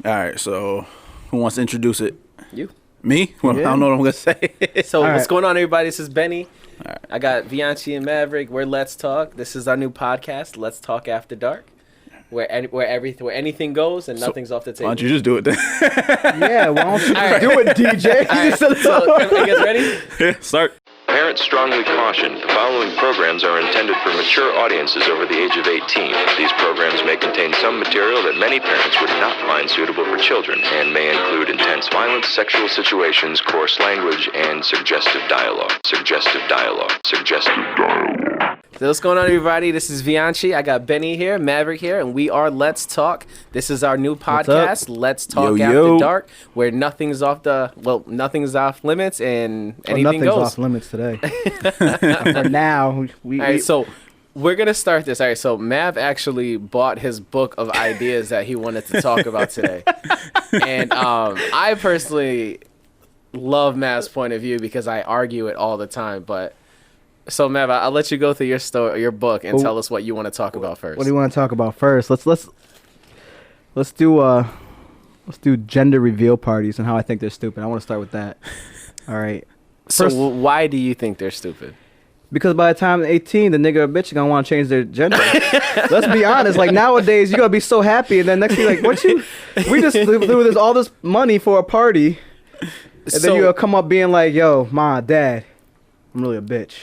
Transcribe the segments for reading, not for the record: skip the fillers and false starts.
All right, so who wants to introduce it? You. Me? Well, Yeah. I don't know what I'm going to say. So All what's right. going on, everybody? This is Benny. All right. I got Vianci and Maverick. We're Let's Talk. This is our new podcast, Let's Talk After Dark, where anything goes and nothing's off the Why table. don't you just do it then? Yeah, why don't you right. do it, DJ? All right, so you guys ready? Yeah, start. Parents strongly caution the following programs are intended for mature audiences over the age of 18. These programs may contain some material that many parents would not find suitable for children and may include intense violence, sexual situations, coarse language, and suggestive dialogue. Suggestive dialogue. Suggestive dialogue. So what's going on, everybody? This is Vianci. I got Benny here, Maverick here, and we are Let's Talk. This is our new podcast, Let's Talk Yo, After yo. Dark, where nothing's off limits and anything Nothing's goes. off limits today. For now, we All right, so we're gonna start this. All right, so Mav actually bought his book of ideas that he wanted to talk about today, and I personally love Mav's point of view because I argue it all the time. But so Mav, I'll let you go through your book, and Well, tell us what you want to talk about first. what do you want to talk about first? Let's do gender reveal parties and how I think they're stupid. I want to start with that. All right. So First- why do you think they're stupid? Because by the time they're 18, the nigga or bitch are gonna want to change their gender. Let's be honest. Like nowadays, you're gonna be so happy, and then next thing, we just threw this all this money for a party, and So- then you'll come up being like, "Yo, ma, dad, I'm really a bitch,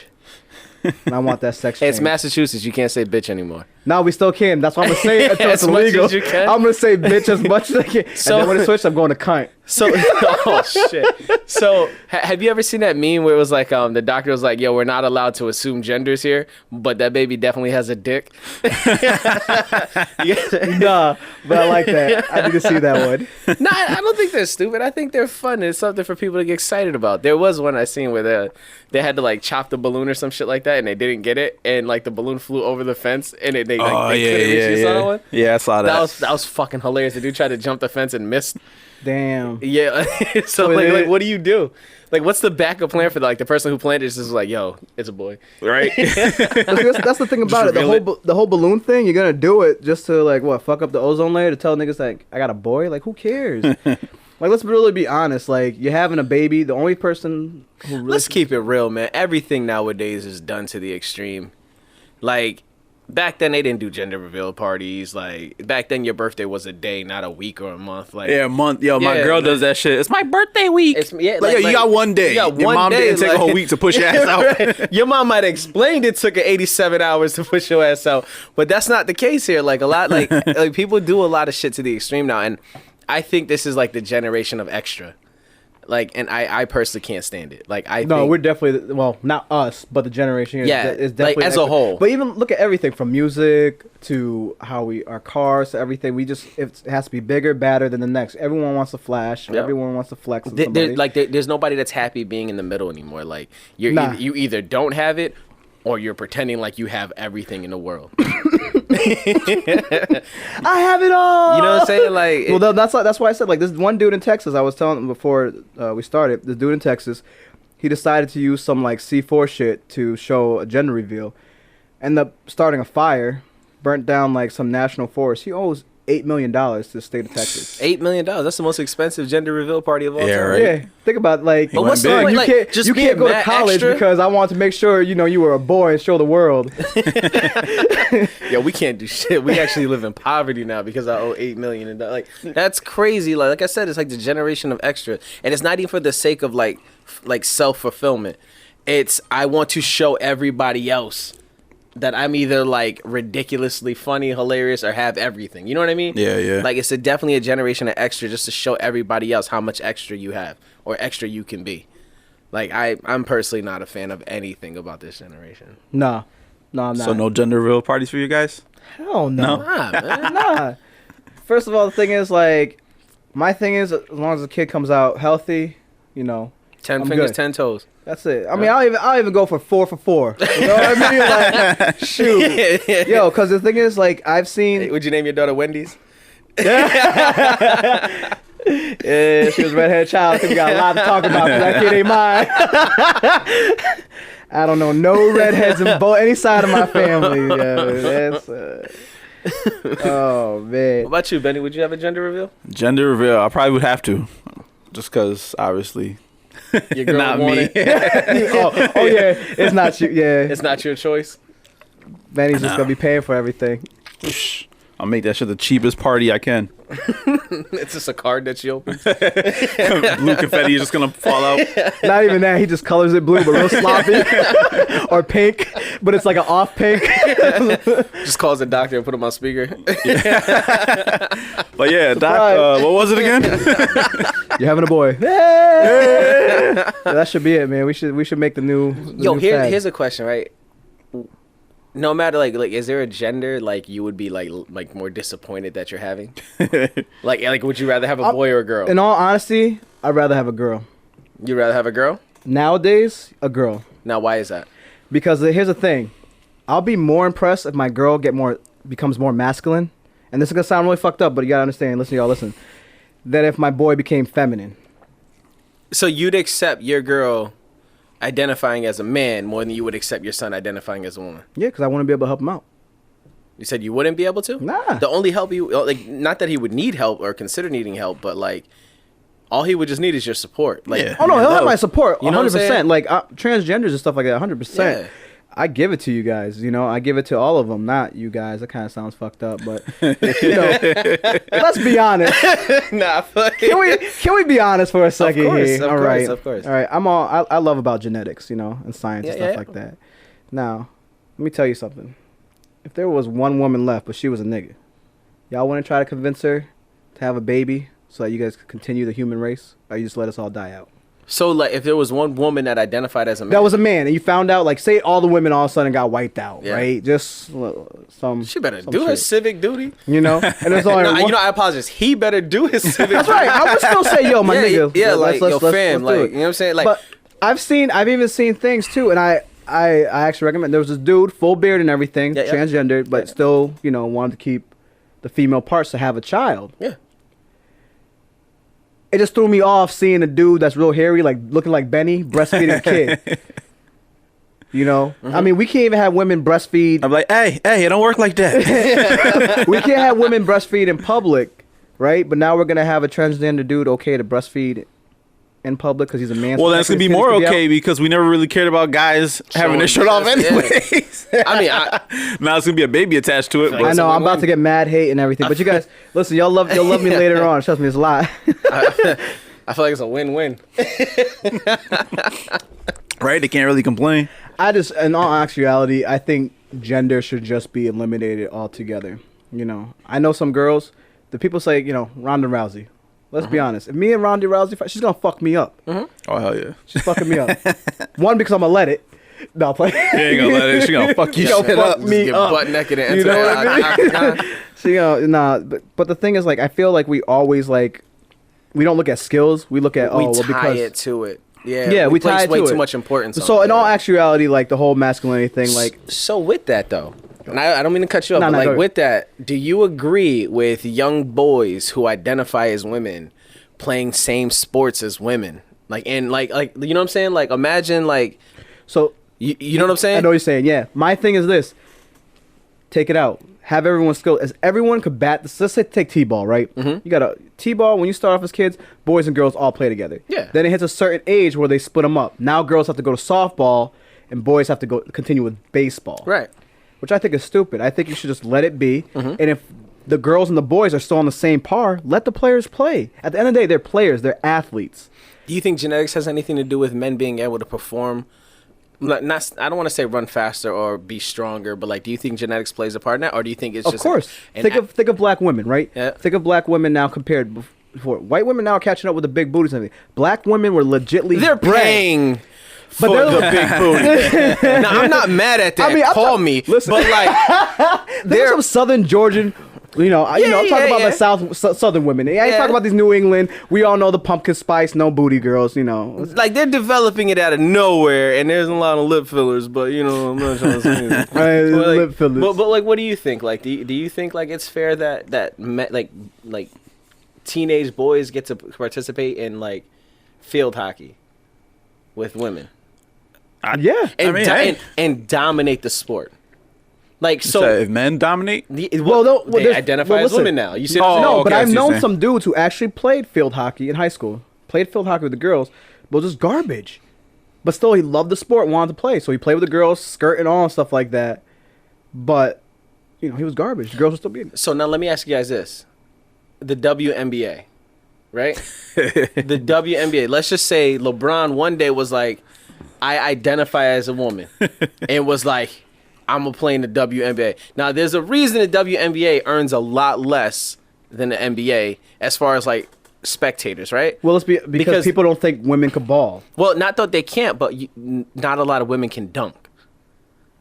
and I want that sex change." It's Massachusetts. You can't say bitch anymore. No, we still can. That's what I'm gonna say until it's As much illegal. as you can? I'm gonna say bitch as much as I can. So- And then when it switches, I'm going to cunt. So, oh shit. So, have you ever seen that meme where it was like, the doctor was like, "Yo, we're not allowed to assume genders here, but that baby definitely has a dick." Nah, but I like that. I need to see that one. No, I don't think they're stupid. I think they're fun. It's something for people to get excited about. There was one I seen where they had to like chop the balloon or some shit like that, and they didn't get it, and like the balloon flew over the fence, and they couldn't reach. You saw that one? Yeah, I saw that. That was fucking hilarious. The dude tried to jump the fence and missed. Damn. Yeah. So Wait, like, wait. what do you do? Like, what's the backup plan for like the person who planted this is like, yo, it's a boy, right? That's the thing about it. reveal The whole balloon thing, you're gonna do it just to like what fuck up the ozone layer to tell niggas like I got a boy. Like who cares? Like let's really be honest. Like you're having a baby. The only person who really Let's keep it real, man. Everything nowadays is done to the extreme. Like back then, they didn't do gender reveal parties. Like back then, your birthday was a day, not a week or a month. Like Yeah, a month. Yo, my Yeah, girl like- does that shit. It's my birthday week. It's- yeah, like, yo, you like- got one day. you got Your one mom day, didn't take a whole like- week to push your ass out. Right. Your mom might have explained it took her 87 hours to push your ass out, but that's not the case here. Like a lot, like people do a lot of shit to the extreme now, and I think this is like the generation of extra. Like, and I personally can't stand it. Like, I No, think, we're definitely well, not us, but the generation here. Yeah, is like, definitely as a whole. But even look at everything from music to how our cars to everything. It has to be bigger, badder than the next. Everyone wants to flash. Yeah. Everyone wants to flex. on There- somebody. there's nobody that's happy being in the middle anymore. Like, Nah. you either don't have it, or you're pretending like you have everything in the world. I have it all. You know what I'm saying? Like, Well, that's why I said like this one dude in Texas. I was telling him before we started. This dude in Texas, he decided to use some like C4 shit to show a gender reveal, end up starting a fire, burnt down like some national forest. He owes $8 million to the state of Texas. $8 million. That's the most expensive gender reveal party of all Yeah, time. right. Yeah, think about like. But what's big. the point? You Like, can't, just you being can't go to mad college extra? because I want to make sure you were a boy and show the world. Yeah, we can't do shit. We actually live in poverty now because I owe $8 million. And like, that's crazy. Like I said, it's like the generation of extra, and it's not even for the sake of like self fulfillment. It's I want to show everybody else that I'm either like ridiculously funny, hilarious, or have everything. You know what I mean? Yeah, yeah. Like it's definitely a generation of extra just to show everybody else how much extra you have or extra you can be. Like I'm personally not a fan of anything about this generation. No, I'm not. So no gender reveal parties for you guys? Hell no. Nah, man. Nah. First of all, the thing is like, my thing is as long as the kid comes out healthy, 10 I'm fingers, good. 10 toes. That's it. I mean, I'll even go for 4 for 4. You know what I mean? Like, shoot, yo, because the thing is, like, I've seen. Would you name your daughter Wendy's? Yeah, she was redhead child. I think we got a lot to talk about. 'Cause that kid ain't mine. I don't know no redheads in any side of my family. Yeah, that's. Oh What man. about you, Benny? Would you have a gender reveal? Gender reveal. I probably would have to, just because obviously Your girl not want me. it. Oh yeah. It's not you. Yeah. It's not your choice. Benny's just No. gonna be paying for everything. I'll make that shit the cheapest party I can. It's just a card that you open. Blue confetti is just gonna fall out. Not even that. He just colors it blue, but real sloppy, or pink, but it's like an off pink. Just calls the doctor and put him on speaker. But yeah, Doc. Surprise. What was it again? You're having a boy. Yeah, that should be it, man. We should make the new. Yo, new fad. here's a question, right? No matter like, is there a gender like you would be like more disappointed that you're having? like would you rather have a boy or a girl? In all honesty, I'd rather have a girl. You'd rather have a girl? Nowadays, a girl. Now, why is that? Because here's the thing, I'll be more impressed if my girl becomes more masculine. And this is gonna sound really fucked up, but you gotta understand. Listen. That if my boy became feminine. So you'd accept your girl identifying as a man more than you would accept your son identifying as a woman? Yeah, because I want to be able to help him out. You said you wouldn't be able to? Nah. The only help you like, not that he would need help or consider needing help, but like all he would just need is your support. Like, Yeah. Oh no, he'll have no. my support, You know what I'm 100%. saying? Like transgenders and stuff like that, 100%. Yeah. I give it to you guys. I give it to all of them, not you guys. That kind of sounds fucked up, but let's be honest. nah, fuck Can we be honest for a second course, here? of All course, right, of course. All right. I love about genetics, and science and Yeah, stuff yeah. like that. Now, let me tell you something. If there was one woman left, but she was a nigga, y'all want to try to convince her to have a baby so that you guys could continue the human race, or you just let us all die out? So like if there was one woman that identified as a man, That was a man, and you found out, like, say all the women all of a sudden got wiped out, Yeah. right? Just some. she better some do her shit. civic duty. And there's only No, one. I apologize. He better do his civic That's duty. right. I would still say, yo, my Yeah, nigga. yeah, like, yo, fam, let's do like, it. you know what I'm saying? Like, But I've even seen things too, and I actually recommend. There was this dude, full beard and everything, Yeah, yeah. transgendered, but Yeah. still, wanted to keep the female parts to have a child. yeah. It just threw me off seeing a dude that's real hairy, like looking like Benny, breastfeeding a kid. Mm-hmm. I mean, we can't even have women breastfeed. I'm like, hey, it don't work like that. We can't have women breastfeed in public, right? But now we're gonna have a transgender dude okay to breastfeed in public because he's a man. Well, so then it's gonna be his titties more could okay out. because we never really cared about guys having their shirt off chest, yeah. anyways. I mean, Now it's gonna be a baby attached to it. Like, But I know I'm about win-win. to get mad hate and everything, but you guys, listen, you'll love me later on. Trust me, it's a lie. I feel like it's a win-win. right, they can't really complain. In all actuality, I think gender should just be eliminated altogether. I know some girls. The people say, Ronda Rousey. Let's be honest. If me and Ronda Rousey fight, she's gonna fuck me up. Oh hell yeah. She's fucking me up. One, because I'm gonna let it. No, I'm playing. She ain't gonna let it. She gonna fuck you Yo, shit fuck up. me Get up. butt naked and You enter know the what I mean? octagon. So, but the thing is, like, I feel like we always we don't look at skills. We look at We well, tie because it to it. Yeah, Yeah, we tie place it way to too it. much importance on So it. in all actuality, like the whole masculinity thing, like So with that though, and I don't mean to cut you off, No, but no, like go ahead. with that, do you agree with young boys who identify as women playing same sports as women? Like you know what I'm saying? Like imagine so. you know what I'm saying? I know what you're saying. Yeah, my thing is this: take it out. Have everyone's skill. As everyone could bat. Let's say take t-ball, right? Mm-hmm. You got a t-ball. When you start off as kids, boys and girls all play together. Yeah. Then it hits a certain age where they split them up. Now girls have to go to softball, and boys have to continue with baseball. Right. Which I think is stupid. I think you should just let it be. Mm-hmm. And if the girls and the boys are still on the same par, let the players play. At the end of the day, they're players. They're athletes. Do you think genetics has anything to do with men being able to perform? Not I don't want to say run faster or be stronger, but like, do you think genetics plays a part in that, or do you think it's Of just course. Think of black women, right? Yeah. Think of black women now compared before. White women now are catching up with the big booties and everything. Black women were legitly they're bred. paying But for they're- the big booty. Now I'm not mad at that. I mean, Call me, listen. but like There's some Southern Georgian. I'm talking about the Southern women. I ain't Yeah. talking about these New England. We all know the pumpkin spice, no booty girls. like they're developing it out of nowhere, and there's a lot of lip fillers. But I'm not trying to say anything. Right, But, lip fillers. But like, what do you think? Like, do you think like it's fair that like teenage boys get to participate in like field hockey with women Yeah. and I mean, hey. and dominate the sport? Like, So so if men dominate, they identify as women now. You see what I'm saying? No, okay, but I I've see what you're known saying. some dudes who actually played field hockey in high school. Played field hockey with the girls, but just garbage. But still, he loved the sport, wanted to play. So he played with the girls, skirt and all, and stuff like that. But, he was garbage. The girls were still beating. So now let me ask you guys this. The WNBA, right? The WNBA. Let's just say LeBron one day was like, I identify as a woman. And was like, I'm going to play in the WNBA. Now, there's a reason the WNBA earns a lot less than the NBA as far as, like, spectators, right? Well, because people don't think women could ball. Well, not that they can't, but not a lot of women can dunk.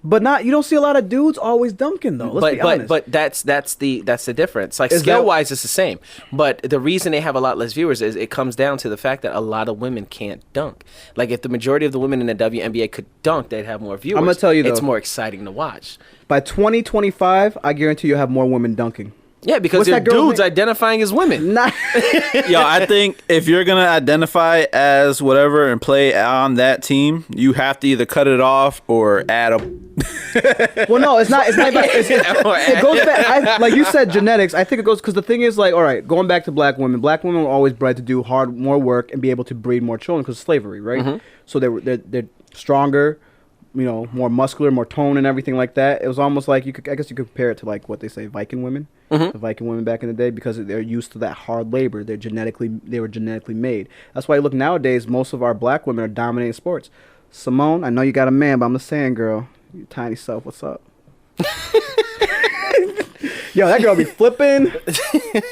But you don't see a lot of dudes always dunking, though. Let's be honest. But that's the difference. Like, Is skill that- wise, it's the same. But the reason they have a lot less viewers is it comes down to the fact that a lot of women can't dunk. Like, if the majority of the women in the WNBA could dunk, they'd have more viewers. I'm gonna tell you, it's though. more exciting to watch. By 2025, I guarantee you'll have more women dunking. Yeah, because What's they're that girl's dudes name? identifying as women. Not. yo, I think if you're gonna identify as whatever and play on that team, you have to either cut it off or add a. Well, no, it's not. It's not. It goes back. Like you said, genetics. I think it goes because the thing is, like, all right, going back to black women. Black women were always bred to do more work and be able to breed more children because of slavery, right? Mm-hmm. So they're stronger, more muscular, more tone, and everything like that. It was almost like I guess you could compare it to like what they say Viking women, Mm-hmm. the Viking women back in the day, because they're used to that hard labor. They were genetically made. That's why you look nowadays. Most of our black women are dominating sports. Simone, I know you got a man, but I'm the saying, girl, your tiny self, what's up? Yo, that girl be flipping.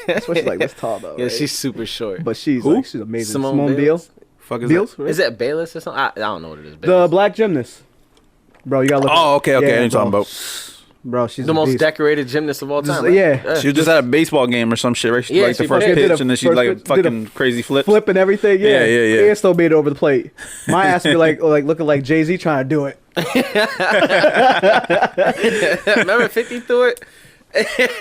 That's what she's like. That's tall though. Yeah, right? she's super short. But she's Who? like, she's amazing. Simone Biles. Biles? Fuck is Biles, that? right? Is that Bayless or something? I don't know what it is. The Bayless. black gymnast? Bro, you gotta look. Oh, okay. I know Yeah, what you're talking bro. about. Bro, she's The a most beast. decorated gymnast of all time. Just- right? yeah. She was just at a baseball game or some shit, right? She Yeah, like the she first did. Did a pitch, and then she first like a pitch, did a fucking crazy flip. Flip and everything. Yeah, Yeah. And still made it over the plate. My ass be like looking like Jay-Z trying to do it. Remember 50 threw it?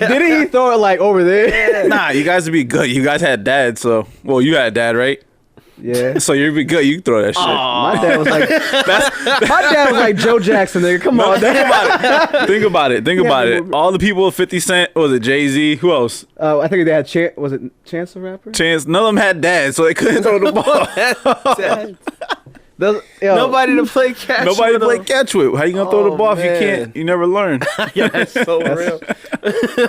Didn't he throw it like over there? Nah, you guys would be good. You guys had dad, so you had dad, right? Yeah. So you'd be good. You can throw that shit. My dad was like, my dad was like Joe Jackson, nigga. Come on, dad. Think about it. All the people with 50 Cent, was it Jay-Z? Who else? I think they had was it Chance the Rapper? Chance. None of them had dads, so they couldn't throw the ball. Nobody. Nobody to play catch. Nobody to with play them. catch with. How you gonna throw the Oh, ball if you man. can't? You never learn. Yeah, that's so real.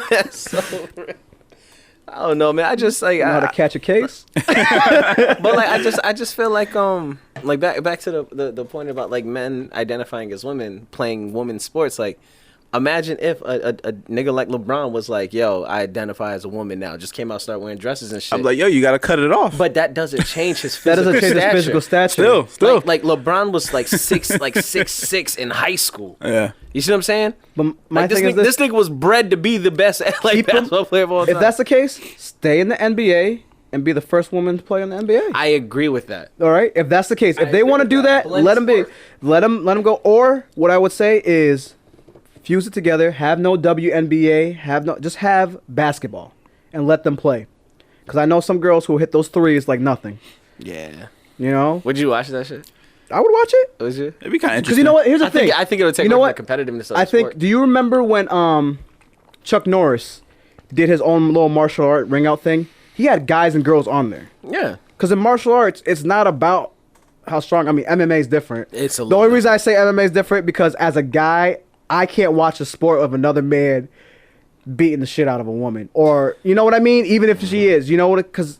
That's so real. I don't know, man. I just like Know how to catch a case? but like I just feel like back to the point about like men identifying as women playing women's sports. Like, imagine if a nigga like LeBron was like, yo, I identify as a woman now. Just came out, start wearing dresses and shit. I'm like, yo, you gotta cut it off. But that doesn't change his That physical doesn't change his stature. physical stature. Still. Like LeBron was like 6'6" in high school. Yeah. You see what I'm saying? But my Like, thing is this nigga was bred to be the best like basketball player of all time. If that's the case, stay in the NBA and be the first woman to play in the NBA. I agree with that. All right. If that's the case, if they want to do that, Blend let them be. sport. Let them go. Or what I would say is, fuse it together. Have no WNBA. Just have basketball, and let them play. Because I know some girls who hit those threes like nothing. Yeah. You know. Would you watch that shit? I would watch it. Would you? It'd be kind of Because interesting. you know what? Here's the thing. I think it would take you know away what? from the competitiveness of the I think. sport. Do you remember when Chuck Norris did his own little martial art ring out thing? He had guys and girls on there. Yeah. Because in martial arts, it's not about how strong. I mean, MMA is different. It's a the little only reason I say MMA is different because as a guy, I can't watch a sport of another man beating the shit out of a woman, or you know what I mean. Even if she is, you know what? Because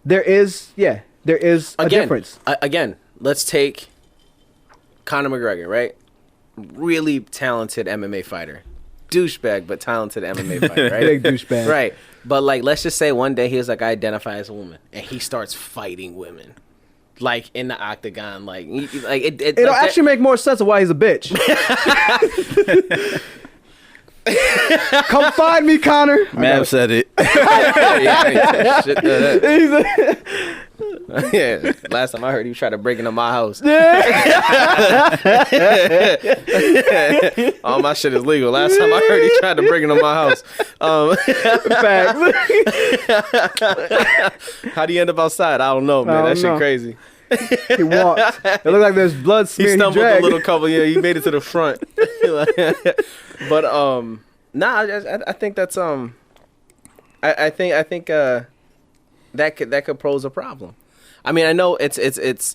there is a difference. Again, let's take Conor McGregor, right? Really talented MMA fighter. Douchebag, but talented MMA fighter, right? Big douchebag. Right. But like, let's just say one day he was like, I identify as a woman, and he starts fighting women, like in the octagon, like It'll like actually make more sense of why he's a bitch. Come find me, Connor. Mav said it. Yeah. Last time I heard he tried to break into my house. All my shit is legal. Last time I heard he tried to break into my house. How do you end up outside? I don't know, man. I That don't shit know. crazy. He walked. It looked like there's blood He smearing. stumbled a little couple. Yeah, he made it to the front. But nah, I think that's I think that could pose a problem. I mean, I know it's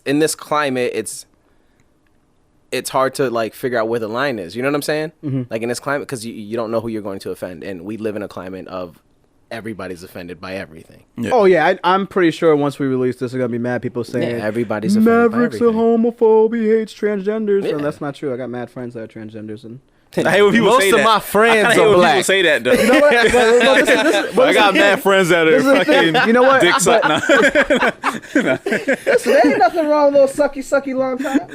in this climate, it's hard to like figure out where the line is. You know what I'm saying? Mm-hmm. Like in this climate, because you don't know who you're going to offend, and we live in a climate of everybody's offended by everything. Yeah. Oh yeah, I'm pretty sure once we release this, there's gonna be mad people saying everybody's offended Maverick's by everything. a homophobe, he hates transgenders, and that's not true. I got mad friends that are transgenders, and I hate when people most say of that. my friends I hate are when black. people say that though. you know what? I got mad friends that are fucking you know what? dick suck. Nah. Listen, there ain't nothing wrong with a little sucky long time.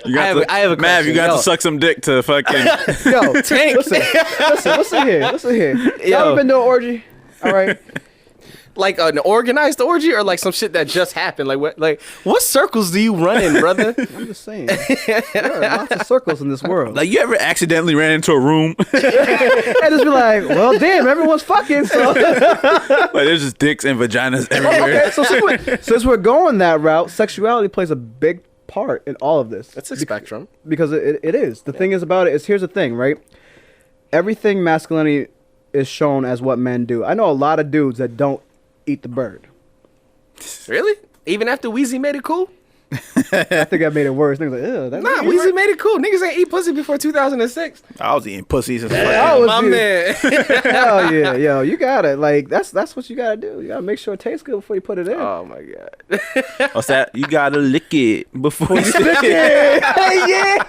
No. I have a Mav, you got to suck some dick to fucking. Yo, Tank. Listen here. Y'all ever been to an orgy? All right. Like an organized orgy or like some shit that just happened? Like what circles do you run in, brother? I'm just saying. There are lots of circles in this world. Like, you ever accidentally ran into a room? And just be like, well, damn, everyone's fucking. So. Like, there's just dicks and vaginas everywhere. Okay, so since we're going that route, sexuality plays a big part in all of this. That's a spectrum. Because it is. The thing is about it is, here's the thing, right? Everything masculinity is shown as what men do. I know a lot of dudes that don't eat the bird. Really? Even after Weezy made it cool? I think I made it worse. Niggas like, ew, that's Nah, Weezy made it cool. Niggas ain't eat pussy before 2006. I was eating pussies and My man. Hell yeah, yo, you got it. Like that's what you gotta do. You gotta make sure it tastes good before you put it in. Oh my god. What's that? You gotta lick it before you stick Yeah.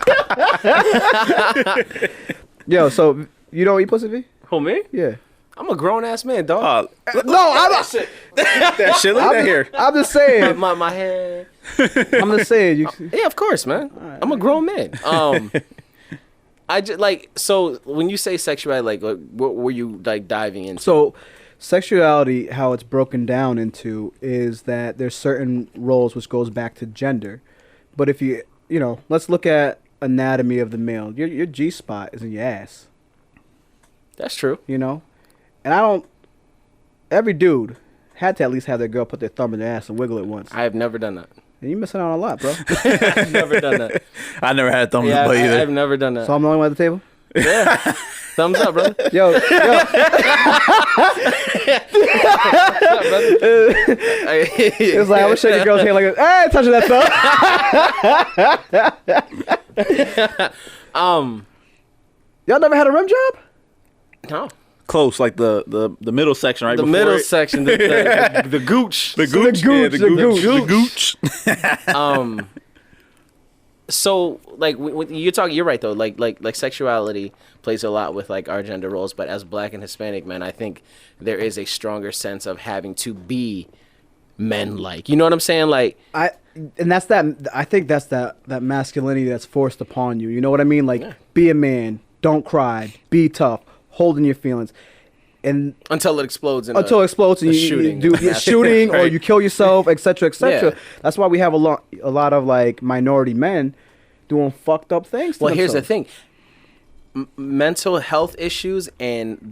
Yo, so you don't eat pussy, V? Who, me? Yeah. I'm a grown ass man, dog. No, I'm not. That shit. Look at that here. I'm just saying. my head. I'm just saying. Yeah, of course, man. I'm a grown man. I just like, so when you say sexuality, like what were you like diving into? So, sexuality, how it's broken down into is that there's certain roles which goes back to gender, but if you let's look at anatomy of the male. Your G spot is in your ass. That's true. And every dude had to at least have their girl put their thumb in their ass and wiggle it once. I have never done that. And you're missing out on a lot, bro. I've never done that. I never had thumbs up either. I've never done that. So I'm the only one at the table? Yeah. Thumbs up, brother. Yo. It's like, I was shaking girl's hand like, hey, touching that thumb. Y'all never had a rim job? No. Close, like the middle section, right? The before middle it. section, the gooch. The gooch. The gooch. So like when you're right though. Like sexuality plays a lot with like our gender roles, but as Black and Hispanic men, I think there is a stronger sense of having to be men like. You know what I'm saying? Like I think that's that masculinity that's forced upon you. You know what I mean? Like, be a man, don't cry, be tough, hold in your feelings. And until it explodes and you shooting. do shooting Right. or you kill yourself, etc., etc. Yeah. That's why we have a lot of like minority men doing fucked up things to here's the themselves. thing. Mental health issues and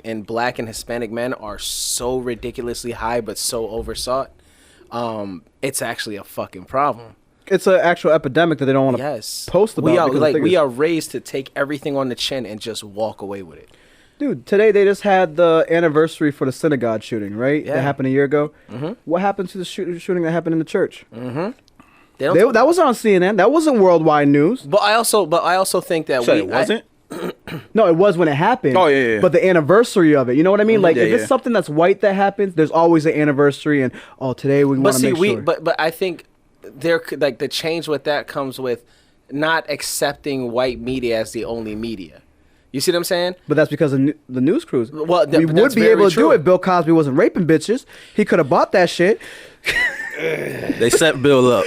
in Black and Hispanic men are so ridiculously high but so oversought. It's actually a fucking problem. It's an actual epidemic that they don't want to post about. We are raised to take everything on the chin and just walk away with it. Dude, today they just had the anniversary for the synagogue shooting, right? Yeah. That happened a year ago. Mm-hmm. What happened to the shooting that happened in the church? Mm-hmm. That was on CNN. That wasn't worldwide news. But I also think that it wasn't. No, it was when it happened. Oh, yeah. But the anniversary of it, you know what I mean? Like, if Yeah. it's something that's white that happens, there's always an anniversary, and today we want to make sure. But I think there like the change with that comes with not accepting white media as the only media. You see what I'm saying? But that's because of the news crews. Well, we but would that's be very able to true. do it. Bill Cosby wasn't raping bitches. He could have bought that shit. They set Bill up.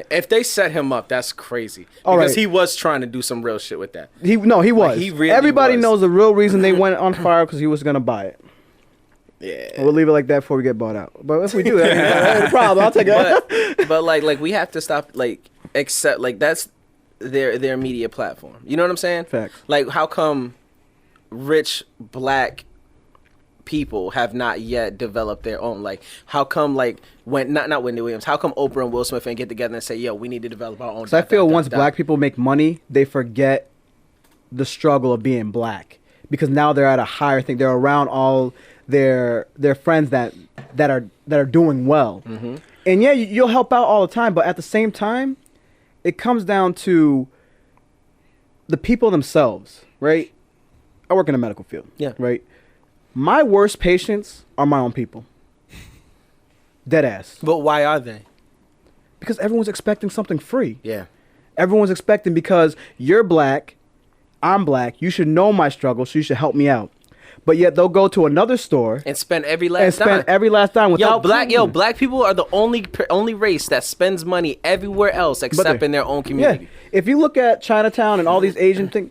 If they set him up, that's crazy. All because right. he was trying to do some real shit with that. He was. he really Everybody was. knows the real reason they went on fire because he was gonna buy it. Yeah. We'll leave it like that before we get bought out. But if we do that, ain't a problem. I'll take it. But like we have to stop accept that's their media platform. You know what I'm saying? Facts. Like how come rich Black people have not yet developed their own? Like, how come like when not Wendy Williams? How come Oprah and Will Smith ain't get together and say, "Yo, we need to develop our own"? So I feel once black people make money, they forget the struggle of being black because now they're at a higher thing. They're around all their friends that are doing well, and yeah, you'll help out all the time, but at the same time, it comes down to the people themselves, right? I work in the medical field, right? My worst patients are my own people. Dead ass. But why are they? Because everyone's expecting something free. Yeah. Everyone's expecting because you're black, I'm black, you should know my struggle, so you should help me out. But yet they'll go to another store and spend every last dime without black people are the only race that spends money everywhere else except in their own community. Yeah. If you look at Chinatown and all these Asian things,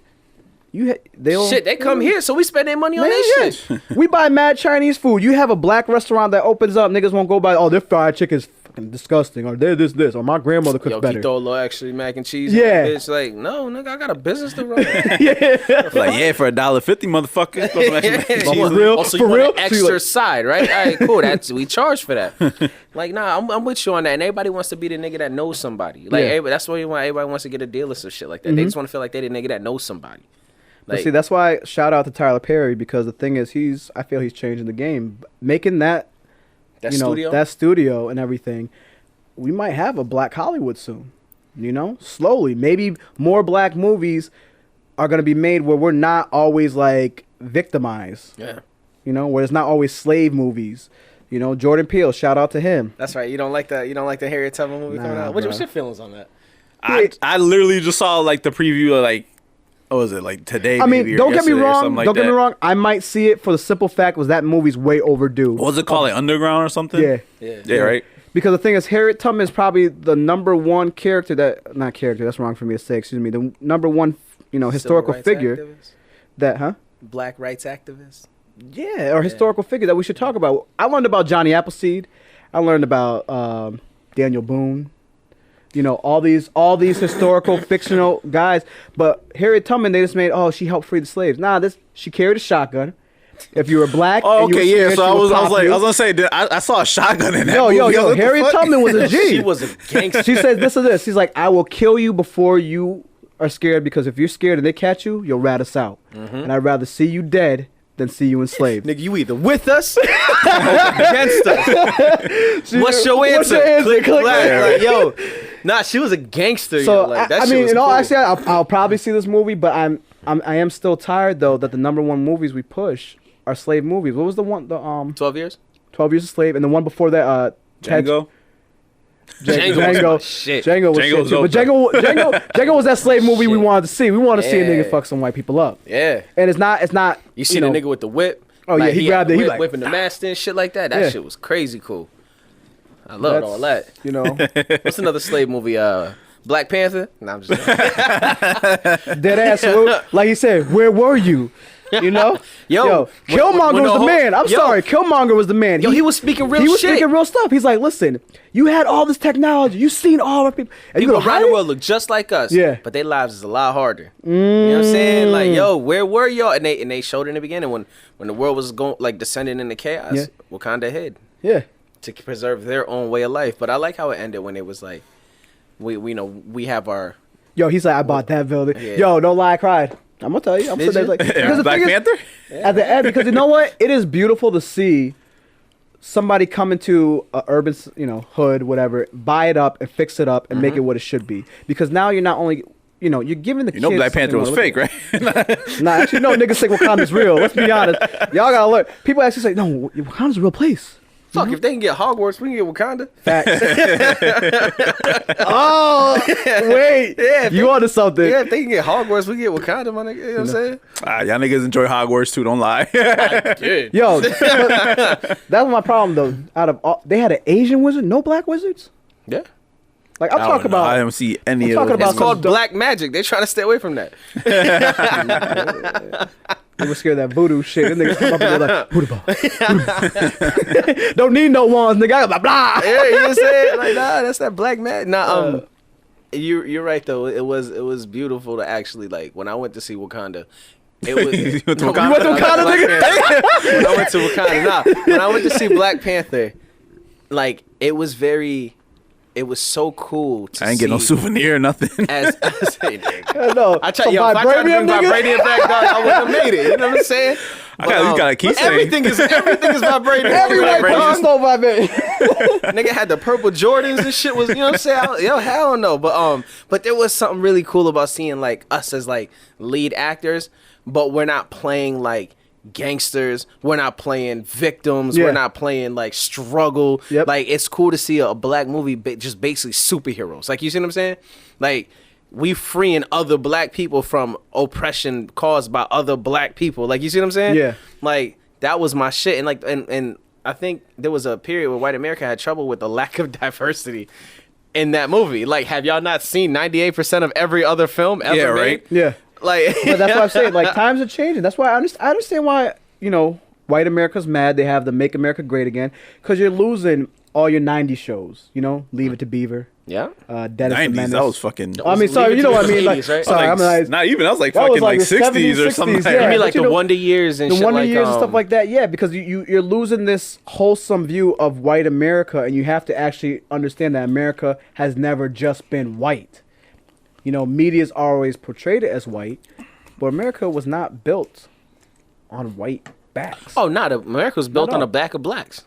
they come here, so we spend their money on that shit. We buy mad Chinese food. You have a black restaurant that opens up, niggas won't go by. Oh, their fried chicken's fucking disgusting, or they're this, or my grandmother cooks better. You throw a little extra mac and cheese. Yeah, it's like no, nigga, I got a business to run. For $1.50, motherfucker. For real, extra side, right? All right, cool. We charge for that. Like, nah, I'm with you on that. And everybody wants to be the nigga that knows somebody. Like, that's why everybody wants to get a deal or some shit like that. They just want to feel like they the nigga that knows somebody. Like, see, that's why shout out to Tyler Perry, because the thing is, I feel he's changing the game, making that studio and everything. We might have a black Hollywood soon, slowly. Maybe more black movies are going to be made where we're not always like victimized. Yeah. Where it's not always slave movies. Jordan Peele, shout out to him. That's right. You don't like the Harriet Tubman movie coming out? What's your feelings on that? I literally just saw like the preview of like, what was it, like today? I mean, don't get me wrong. Don't get me wrong. I might see it for the simple fact was that movie's way overdue. What was it called? Like Underground or something? Yeah, right. Because the thing is, Harriet Tubman is probably the number one character that's wrong for me to say. Excuse me. The number one, historical figure. Activist? Black rights activist. Yeah, or historical figure that we should talk about. I learned about Johnny Appleseed. I learned about Daniel Boone. All these historical fictional guys. But Harriet Tubman, they just made, she helped free the slaves. Nah, she carried a shotgun. If you were black, so I was gonna say, I saw a shotgun in that movie. Yo, Harriet Tubman was a G. She was a gangster. She said this or this. She's like, I will kill you before you are scared, because if you're scared and they catch you, you'll rat us out. And I'd rather see you dead than see you enslaved. Nigga, you either with us or against us. What's your answer? Click black. Like, nah, she was a gangster. So in all actuality, I'll probably see this movie, but I am still tired though that the number one movies we push are slave movies. What was the one? The 12 Years. 12 Years a Slave, and the one before that, Django. Django. Shit. Django was shit too. But Django was that slave movie we wanted to see. We wanted to see a nigga fuck some white people up. Yeah. And it's not. You see the nigga with the whip. Oh yeah, he grabbed it. He like whipping the master and shit like that. That shit was crazy cool. I loved all that. What's another slave movie? Black Panther. Nah, I'm just dead ass. Like he said, where were you? Yo, Killmonger was the man. I'm sorry, Killmonger was the man. He was speaking real shit. He was speaking real stuff. He's like, listen, you had all this technology. You seen all our people. And people around the world look just like us. Yeah. But their lives is a lot harder. You know what I'm saying? Like, where were y'all? And they showed in the beginning when the world was going like descending into chaos. Wakanda hid. Yeah. To preserve their own way of life. But I like how it ended when it was like, we have our. Yo, he's like, I bought that building. Yeah. Yo, don't lie, I cried. I'm gonna tell you. I'm sitting there like Black Panther at the end, because you know what? It is beautiful to see somebody come into a urban, hood, whatever, buy it up and fix it up and make it what it should be. Because now you're not only, you're giving the kids. Black Panther was fake, right? Nah, actually, no. Niggas say Wakanda's real. Let's be honest. Y'all gotta learn. People actually say, no, Wakanda's a real place. Fuck, if they can get Hogwarts, we can get Wakanda. Facts. Oh, wait. Yeah, you onto something. Yeah, if they can get Hogwarts, we can get Wakanda, my nigga. You know what I'm saying? Y'all niggas enjoy Hogwarts too, don't lie. I did. Yo, that was my problem, though. They had an Asian wizard, no black wizards? Yeah. Like, I'm talking about. I don't see any of it. It's called black magic. They're trying to stay away from that. They were scared of that voodoo shit. Them niggas come up and they're like, voodoo ball. Don't need no wands, nigga. I got blah. Yeah, you know what I'm saying? Like, nah, that's that black magic. Nah, you're right though. It was beautiful to actually, like, when I went to see Wakanda, It was, You went to No, Wakanda? You went to Wakanda, Black nigga? Panther. When I went to Wakanda, when I went to see Black Panther, like it was so cool to I ain't get no see souvenir or nothing. as hey, nigga. No, I try, some yo, if I tried to bring vibranium, nigga? vibranium back, dog, I would have made it. You know what I'm saying? You got a key but saying. everything is vibranium. Every white person stole vibranium. Nigga had the purple Jordans and shit. Was, you know what I'm saying? Yo, hell no. But there was something really cool about seeing like us as like lead actors, but we're not playing like gangsters. We're not playing victims. Yeah. We're not playing like struggle. Yep. Like it's cool to see a black movie just basically superheroes. Like you see what I'm saying? Like we freeing other black people from oppression caused by other black people. Like you see what I'm saying? Yeah. Like that was my shit. And like and I think there was a period where white America had trouble with the lack of diversity in that movie. Like, have y'all not seen 98% of every other film ever Yeah, made? right. Yeah. Like, But that's what I'm saying. Like, times are changing. That's why I understand why, white America's mad. They have the Make America Great Again. Because you're losing all your 90s shows. Leave It to Beaver. Yeah. Dennis the 90s, Menace. that was fucking. I mean, sorry, you know what I mean. Like, 80s, right? sorry, I'm like, not even. I was like that was fucking like the 60s or 70s, something. 60s, Like yeah. You mean that. like but the Wonder Years and the shit Wonder like Years and stuff like that, yeah, because you're losing this wholesome view of white America, and you have to actually understand that America has never just been white. Media's always portrayed it as white, but America was not built on white backs. Oh, not America was built Not on all. the back of blacks.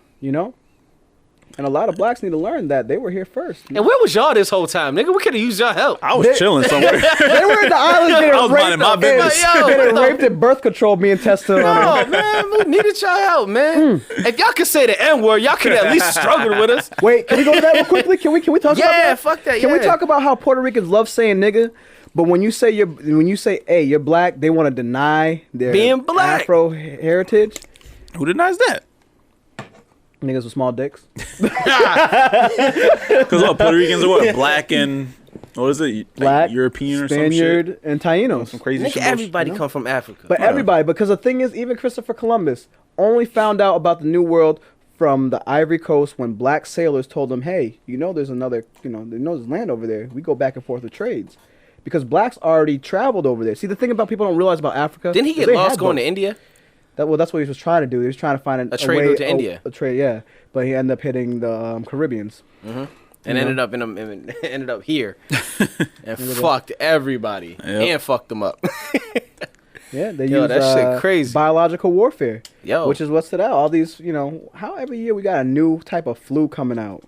And a lot of blacks need to learn that they were here first. And where was y'all this whole time, nigga? We could have used y'all help. I was chilling somewhere. They were in the islands getting I was minding my raped, business. Yo, getting what the- raped and birth control being tested on them. Oh man, we needed y'all help, man. If y'all could say the N word, y'all could at least struggle with us. Wait, can we go to that real quickly? Can we talk about Yeah, that? fuck that. Can we yeah. talk about how Puerto Ricans love saying nigga, but when you say hey, you're black, they want to deny their Being black. Afro heritage. Who denies that? Niggas with small dicks. Because Puerto Ricans are what? Black and what is it? Black, Like European or some Spaniard, shit? and Tainos. Some crazy Nigga, shit. everybody come from Africa. But everybody, because the thing is, even Christopher Columbus only found out about the New World from the Ivory Coast when black sailors told him, hey, there's another, there's land over there. We go back and forth with trades. Because blacks already traveled over there. See, the thing about people don't realize about Africa. Didn't he is get they lost had going boats. to India? That's what he was trying to do. He was trying to find A trade way, route to India. A trade, yeah. But he ended up hitting the Caribbeans. And ended up here and fucked everybody and fucked them up. Yeah, they Yo, use that shit crazy. biological warfare. Yo. Which is what's stood out. All these, how every year we got a new type of flu coming out.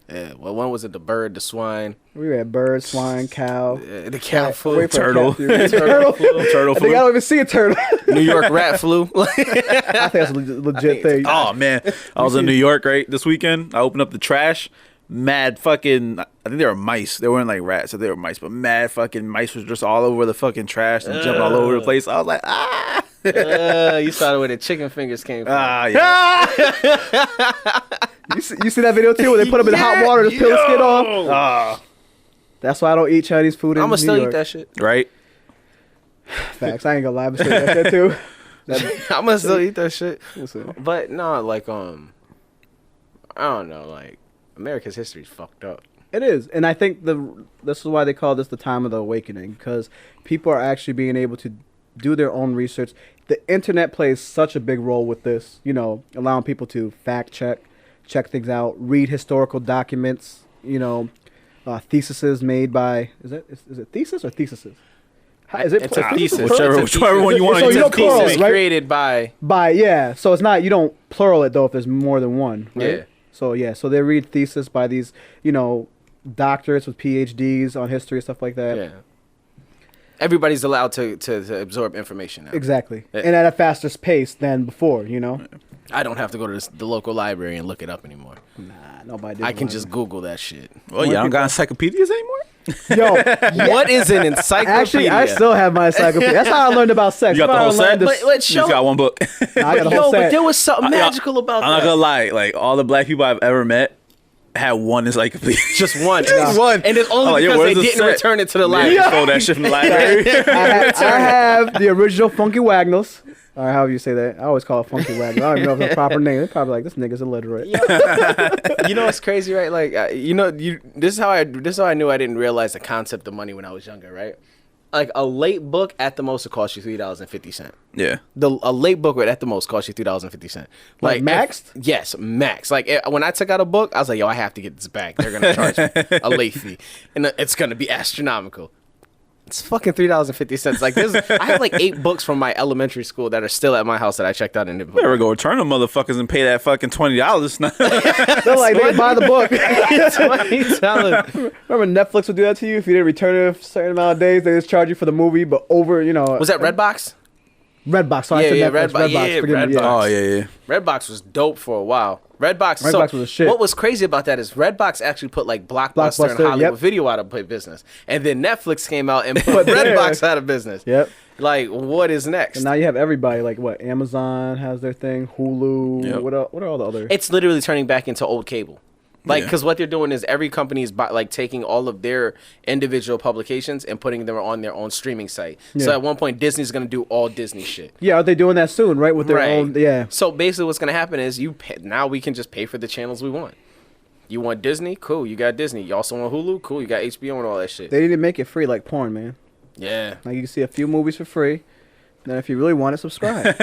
Yeah, well, one was it the bird, the swine, We had bird, swine, cow. the cow Wait flu, for a turtle. cat to- turtle. Turtle I think I flu. don't even see a turtle. New York rat flu. I think that's a legit thing. Oh man, I was in New York right this weekend. I opened up the trash. Mad fucking. I think they were mice. They weren't like rats, so they were mice. But mad fucking mice was just all over the fucking trash and jumping all over the place. I was like, ah, You saw where the chicken fingers came from. yeah. You see that video too, where they put them in hot water to peel the skin off? Ah, That's why I don't eat Chinese food in I'm gonna New still York. eat that shit. right. Facts. I ain't gonna lie. I'm saying that shit too. I'm gonna still eat that shit. Listen. But no, like I don't know, like America's history is fucked up. It is, and I think this is why they call this the time of the awakening, because people are actually being able to do their own research. The internet plays such a big role with this, allowing people to fact check things out, read historical documents, theses made by is it thesis or theses? Is it It's a thesis thesis. plural? Whichever one you want. So to you use. don't plural, Thesis right? created by So it's not, you don't plural it though if there's more than one, right? Yeah. So they read thesis by these, doctorates with PhDs on history and stuff like that. yeah. Everybody's allowed to absorb information now. Exactly. Yeah. And at a faster pace than before, I don't have to go to the local library and look it up anymore. Nah, nobody did. I can just Google that shit. Well, yeah, I don't got encyclopedias anymore. Yo, What is an encyclopedia? actually, I still have my encyclopedia. That's how I learned about sex. You got the That's whole how I learned set? this- But You show, just got one book. Nah, I got a whole yo, but set. there was something Yeah, magical about I'm not that. gonna lie. Like all the black people I've ever met had one encyclopedia. Just one. Just one. And it's only I'm like, yo, because where's they the didn't set? return it to the Yeah, library. you stole that shit from the library. I have the original Funky Wagnalls, or however you say that. I always call it Funky Wagnalls. I don't even know if it's a proper name. They're probably like, this nigga's illiterate. You know what's crazy, right? Like, this is how I knew I didn't realize the concept of money when I was younger, right? like a late book at the most will cost you $3.50. Yeah. A late book would at the most cost you $3.50. Like maxed? Yes, max. Like when I took out a book, I was like, yo, I have to get this back. They're gonna charge me a late fee, and it's gonna be astronomical. It's fucking $3.50. Like I have like 8 books from my elementary school that are still at my house that I checked out and didn't put. Never go return them motherfuckers and pay that fucking $20 now. They're like, they buy the book. $20. Remember Netflix would do that to you if you didn't return it a certain amount of days. They just charge you for the movie, but over, Was that Redbox? Redbox. Sorry, I said Netflix. Redbox. Forgive me. Redbox. Oh yeah. Redbox was dope for a while. Redbox was a shit. What was crazy about that is Redbox actually put like Blockbuster and Hollywood Video out of business, and then Netflix came out and put Redbox out of business. Yep. Like, what is next? And now you have everybody. Like what? Amazon has their thing. Hulu. Yep. What are all the other? It's literally turning back into old cable. Like, Yeah. because what they're doing is every company is taking all of their individual publications and putting them on their own streaming site. So Yeah. at one point, Disney's going to do all Disney shit. Yeah, are they doing that soon? Right, with their own. Yeah. So basically, what's going to happen is now we can just pay for the channels we want. You want Disney? Cool, you got Disney. You also want Hulu? Cool, you got HBO and all that shit. They need to make it free like porn, man. Yeah. Like you can see a few movies for free. Then if you really want it, subscribe.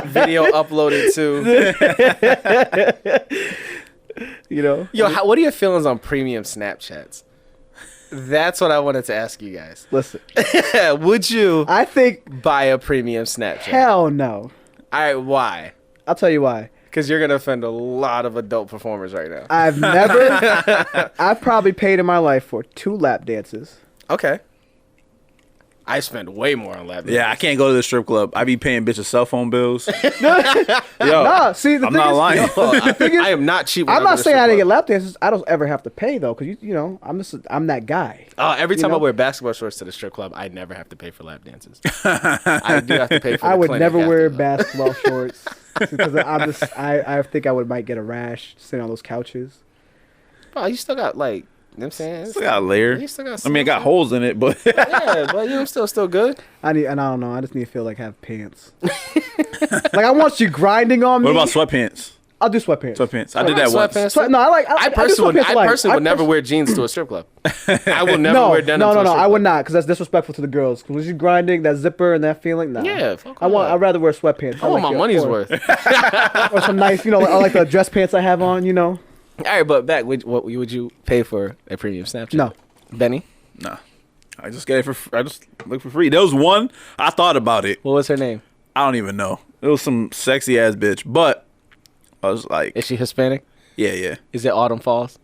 Video uploaded to. Yo, what are your feelings on premium Snapchats? That's what I wanted to ask you guys. Listen, Would you I think buy a premium Snapchat? hell no. All right, why? I'll tell you why. Because you're going to offend a lot of adult performers right now. I've probably paid in my life for 2 lap dances. Okay. I spend way more on lap dances. Yeah, I can't go to the strip club. I be paying bitches cell phone bills. Nah, see, the I'm thing not is, lying. I am not cheap. when I'm I go not to saying I strip didn't get club. lap dances. I don't ever have to pay though, because I'm that guy. Every time know? I wear basketball shorts to the strip club, I never have to pay for lap dances. I do have to pay for. I the would clinic never after, wear though. basketball shorts because I think I might get a rash sitting on those couches. Oh, you still got like, you know what I'm saying? Still got a layer. You still got I mean, it got some- holes in it, but Yeah, but still good. I don't know. I just need to feel like I have pants. Like I want you grinding on me. what about sweatpants? I'll do sweatpants. Sweatpants. I did that once. Sweatpants. No, I do personally sweatpants like- would never wear jeans to a strip club. I will never No, wear denim. no, to a strip I would club. not, because that's disrespectful to the girls. Because when you're grinding, that zipper and that feeling, nah. Yeah, fuck I'd off. rather wear sweatpants. I want my money's or, worth. or some nice, I like the dress pants I have on. All right, but back, what would you pay for a premium Snapchat? No. Benny, Nah. I just get it I just look for free. There was one, I thought about it. what was her name? I don't even know. It was some sexy ass bitch, but I was like, Is she Hispanic? yeah. Is it Autumn Falls?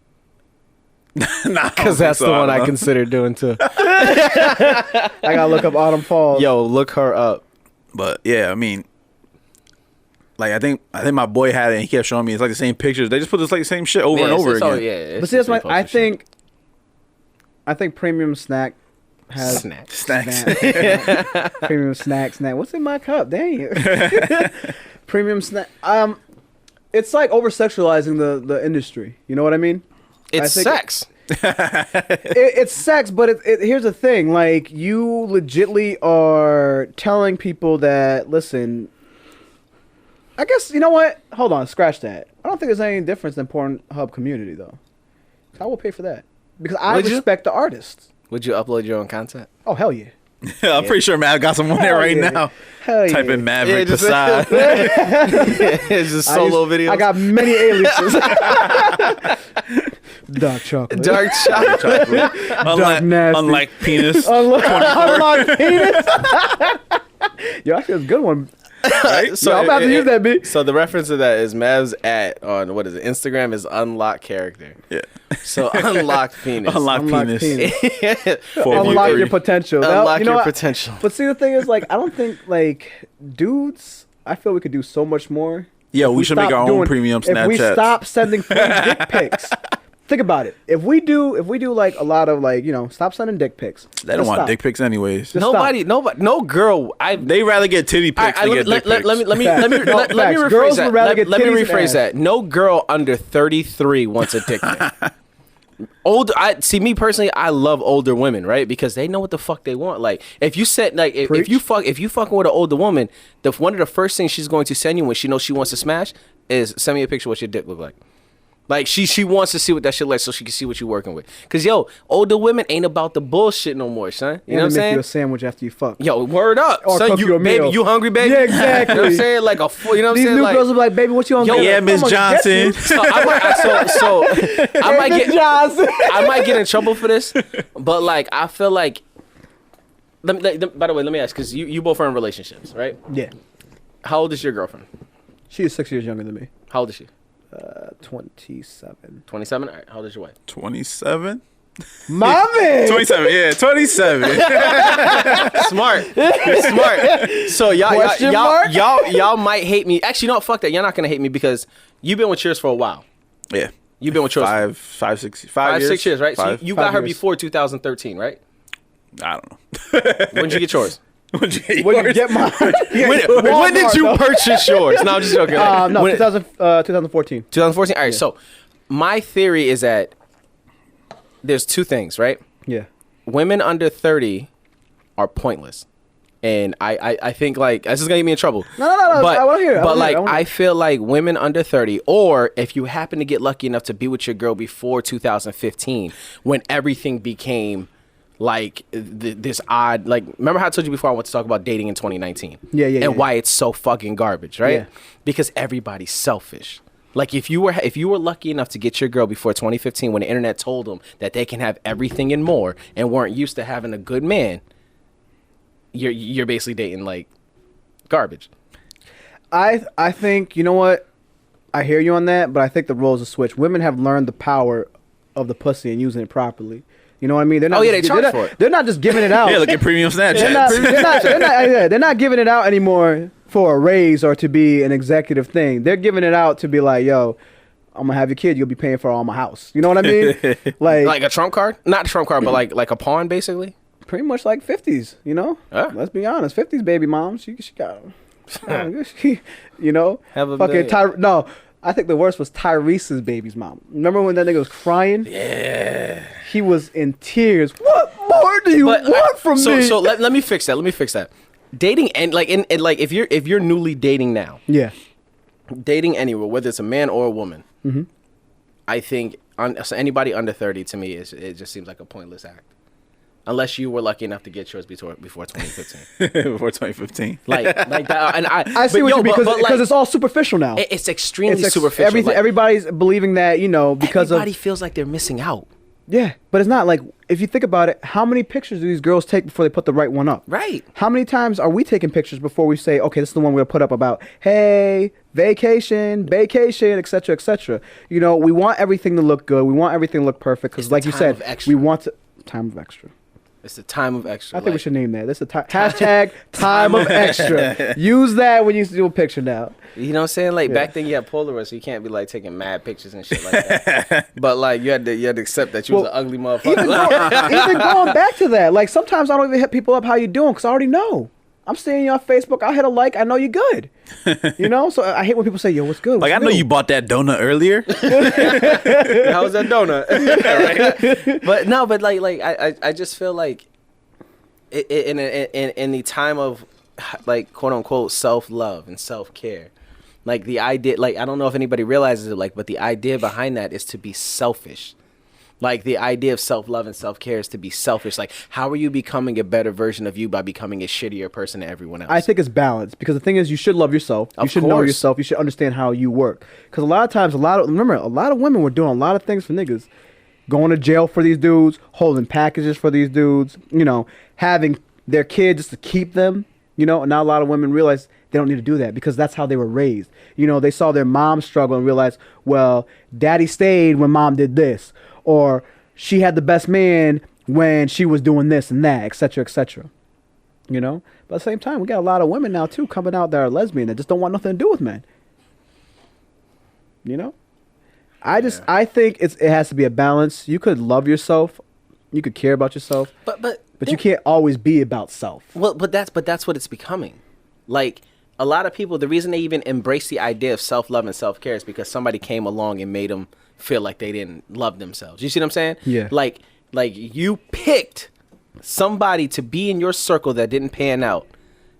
Nah, Because that's the one I can. considered doing too. I gotta look up Autumn Falls. Yo, look her up. But yeah, I mean, like I think my boy had it and he kept showing me it's like the same pictures. They just put this like same shit over and over again. But see, that's I think premium snack has Snacks. premium snack. What's in my cup? Dang. Premium snack. It's like over sexualizing the industry. You know what I mean? It's I think- sex. It's sex, but here's the thing: like you legitly are telling people that listen. I guess you know what? Hold on, scratch that. I don't think there's any difference in Pornhub community though. I will pay for that because I Would you? respect the artists. Would you upload your own content? Oh hell yeah! I'm pretty sure Matt got some on there Hell right yeah. now. Hell Type yeah. in Maverick just- Facade. It's just solo videos. I got many aliases. Dark chocolate. dark chocolate. nasty. Unlike penis. Unlock penis. Yo, actually, it's a good one. Right? So I'm about to use that, B. So the reference to that is Mav's on what is it? Instagram is unlock character. Yeah. So unlock penis. Unlock Unlock penis. penis. 413. Unlock your potential. Unlock You know your what? potential. But see, the thing is, like, I don't think, like, dudes, I feel we could do so much more. Yeah, If we should make stop our own premium If we Snapchats. stop sending free dick pics. Think about it. If we do, like, a lot of, like, stop sending dick pics. They don't want dick pics anyways. Just Nobody, no girl. They rather get titty pics than get dick pics. Let me Facts. rephrase Girls that. would rather get Let me titties and rephrase ass. that. No girl under 33 wants a dick pic. Me personally, I love older women, right? Because they know what the fuck they want. Like, if you said, like, if you fucking with an older woman, one of the first things she's going to send you when she knows she wants to smash is send me a picture of what your dick look like. Like she wants to see what that shit like so she can see what you're working with. Cause yo, older women ain't about the bullshit no more, son. You know what I'm saying? Make you a sandwich after you fuck. Yo, word up, Or son. cook you You a baby, meal. you hungry, baby? Yeah, exactly. You know what I'm saying? Like a full, you know what I'm These saying? new Like, girls will be like, baby, what you on? Yo, Yeah, Miss Johnson. so I might get in trouble for this, but like I feel like. By the way, let me ask, because you both are in relationships, right? Yeah. How old is your girlfriend? She is 6 years younger than me. How old is she? 27. 27? All right. How old is your wife? 27. Mommy! 27. Yeah, 27. Smart. So y'all might hate me. Actually, no, fuck that. You're not gonna hate me because you've been with yours for a while. Yeah. You've been with yours five, 6 years, right? Five. So you got her years. before 2013, right? I don't know. When did you get yours? When'd you get When you yours? get mine? When did you purchase yours? No, I'm just joking. No, When- 2014. 2014. All right. So my theory is that there's two things, right? Yeah. Women under 30 are pointless. And I think like this is gonna get me in trouble. No. But, I wanna hear it. But like I feel like women under 30, or if you happen to get lucky enough to be with your girl before 2015, when everything became like this odd, like remember how I told you before I want to talk about dating in 2019? Yeah. Why it's so fucking garbage, right? Yeah. Because everybody's selfish. Like if you were lucky enough to get your girl before 2015, when the internet told them that they can have everything and more, and weren't used to having a good man, you're basically dating like garbage. I think, you know what? I hear you on that, but I think the roles have switched. Women have learned the power of the pussy and using it properly. You know what I mean? They're not they charge for it. They're not just giving it out. Yeah, look at premium Snapchat. They're not giving it out anymore for a raise or to be an executive thing. They're giving it out to be like, yo, I'm gonna have your kid. You'll be paying for all my house. You know what I mean? Like a trump card, not a trump card, but like a pawn, basically. Pretty much like 50s. You know? Yeah. Let's be honest. 50s baby mom. She got. You know? Have a fucking baby. No. I think the worst was Tyrese's baby's mom. Remember when that nigga was crying? Yeah. He was in tears. What more do you want from me? So let me fix that. Dating and like if you're newly dating now, Yeah. dating anywhere, whether it's a man or a woman, Mm-hmm. I think so anybody under 30 to me it just seems like a pointless act, unless you were lucky enough to get yours before 2015. Before 2015. like that, and I see what you mean because it's all superficial now. it's extremely It's superficial. Everything, Like, everybody's believing that, you know, because everybody of feels like they're missing out. yeah, but it's not like if you think about it, how many pictures do these girls take before they put the right one up? Right. How many times are we taking pictures before we say, okay, this is the one we'll put up about, hey, vacation, etc., etc. You know, we want everything to look good. We want everything to look perfect because, It's the like you time said, of extra. we want to time of extra. It's the time of extra. I think we should name that. This is hashtag time of extra. Use that when you do a picture now. You know what I'm saying? Like Yeah. back then you had Polaroid, so you can't be like taking mad pictures and shit like that. But like you had to accept that you was an ugly motherfucker. Even going back to that, like sometimes I don't even hit people up how you doing because I already know. I'm seeing you on Facebook. I'll hit a like. I know you're good. You know, so I hate when people say, "Yo, what's good?" Like, I know you bought that donut earlier. How's that donut? Right? But no, but like I just feel like in the time of like quote unquote self-love and self-care, like the idea, like I don't know if anybody realizes it, like, but the idea behind that is to be selfish. Like the idea of self-love and self-care is to be selfish. Like, how are you becoming a better version of you by becoming a shittier person to everyone else? I think it's balanced because the thing is, you should love yourself. You Of should know course. yourself. You should understand how you work. Because a lot of times, a lot of women were doing a lot of things for niggas, going to jail for these dudes, holding packages for these dudes. You know, having their kids just to keep them. You know, and now a lot of women realize they don't need to do that because that's how they were raised. You know, they saw their mom struggle and realized, well, daddy stayed when mom did this. Or she had the best man when she was doing this and that, etc., etc. You know? But at the same time, we got a lot of women now, too, coming out that are lesbian that just don't want nothing to do with men. You know? I think it has to be a balance. You could love yourself. You could care about yourself. But you can't always be about self. Well, but that's what it's becoming. Like a lot of people, the reason they even embrace the idea of self-love and self-care is because somebody came along and made them feel like they didn't love themselves. You see what I'm saying? Yeah. Like you picked somebody to be in your circle that didn't pan out.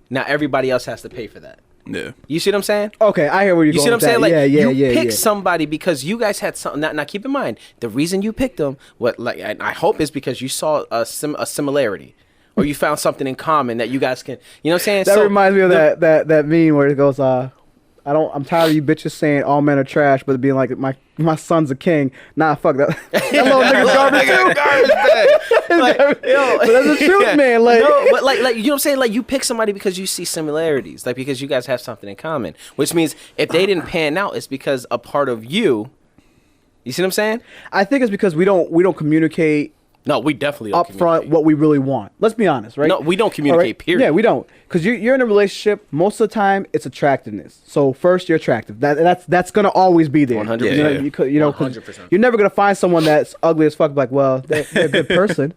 Now everybody else has to pay for that. Yeah. You see what I'm saying? Okay, I hear where you're You going see what I'm with saying? that. Like, yeah, you picked yeah. somebody because you guys had something. Now, keep in mind, the reason you picked them, and I hope is because you saw a similarity, or you found something in common that you guys can. You know what I'm saying? That reminds me of that meme where it goes, I'm tired of you bitches saying all men are trash, but being like my son's a king. Nah, fuck that. That little nigga's garbage too. Like, yo, But that's the truth, man. Like, no, but like you know what I'm saying? Like, you pick somebody because you see similarities, like because you guys have something in common. Which means if they didn't pan out, it's because a part of you. You see what I'm saying? I think it's because we don't communicate No, we definitely don't up front what we really want. Let's be honest, right? No, we don't All communicate. Period. Yeah, we don't. Because you're in a relationship, most of the time it's attractiveness. So first you're attractive. That's gonna always be there. 100%. You know, 100%. you're never gonna find someone that's ugly as fuck. Like, well, they're a good person.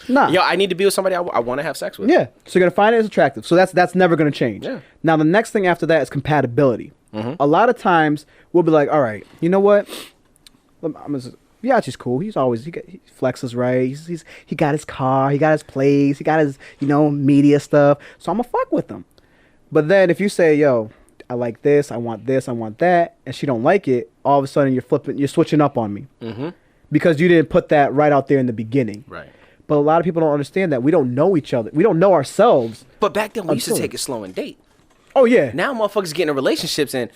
Nah. Yo, I need to be with somebody I want to have sex with. Yeah. So you're gonna find it as attractive. So that's never gonna change. Yeah. Now the next thing after that is compatibility. Mm-hmm. A lot of times we'll be like, all right, you know what? Yachi's cool. He's always he flexes right. He got his car. He got his place. He got his media stuff. So I'm gonna fuck with him. But then if you say, yo, I like this, I want that, and she don't like it, all of a sudden you're switching up on me. Mm-hmm. Because you didn't put that right out there in the beginning. Right. But a lot of people don't understand that we don't know each other. We don't know ourselves. But back then we used to Until- take it slow and date. Oh yeah. Now motherfuckers get in relationships and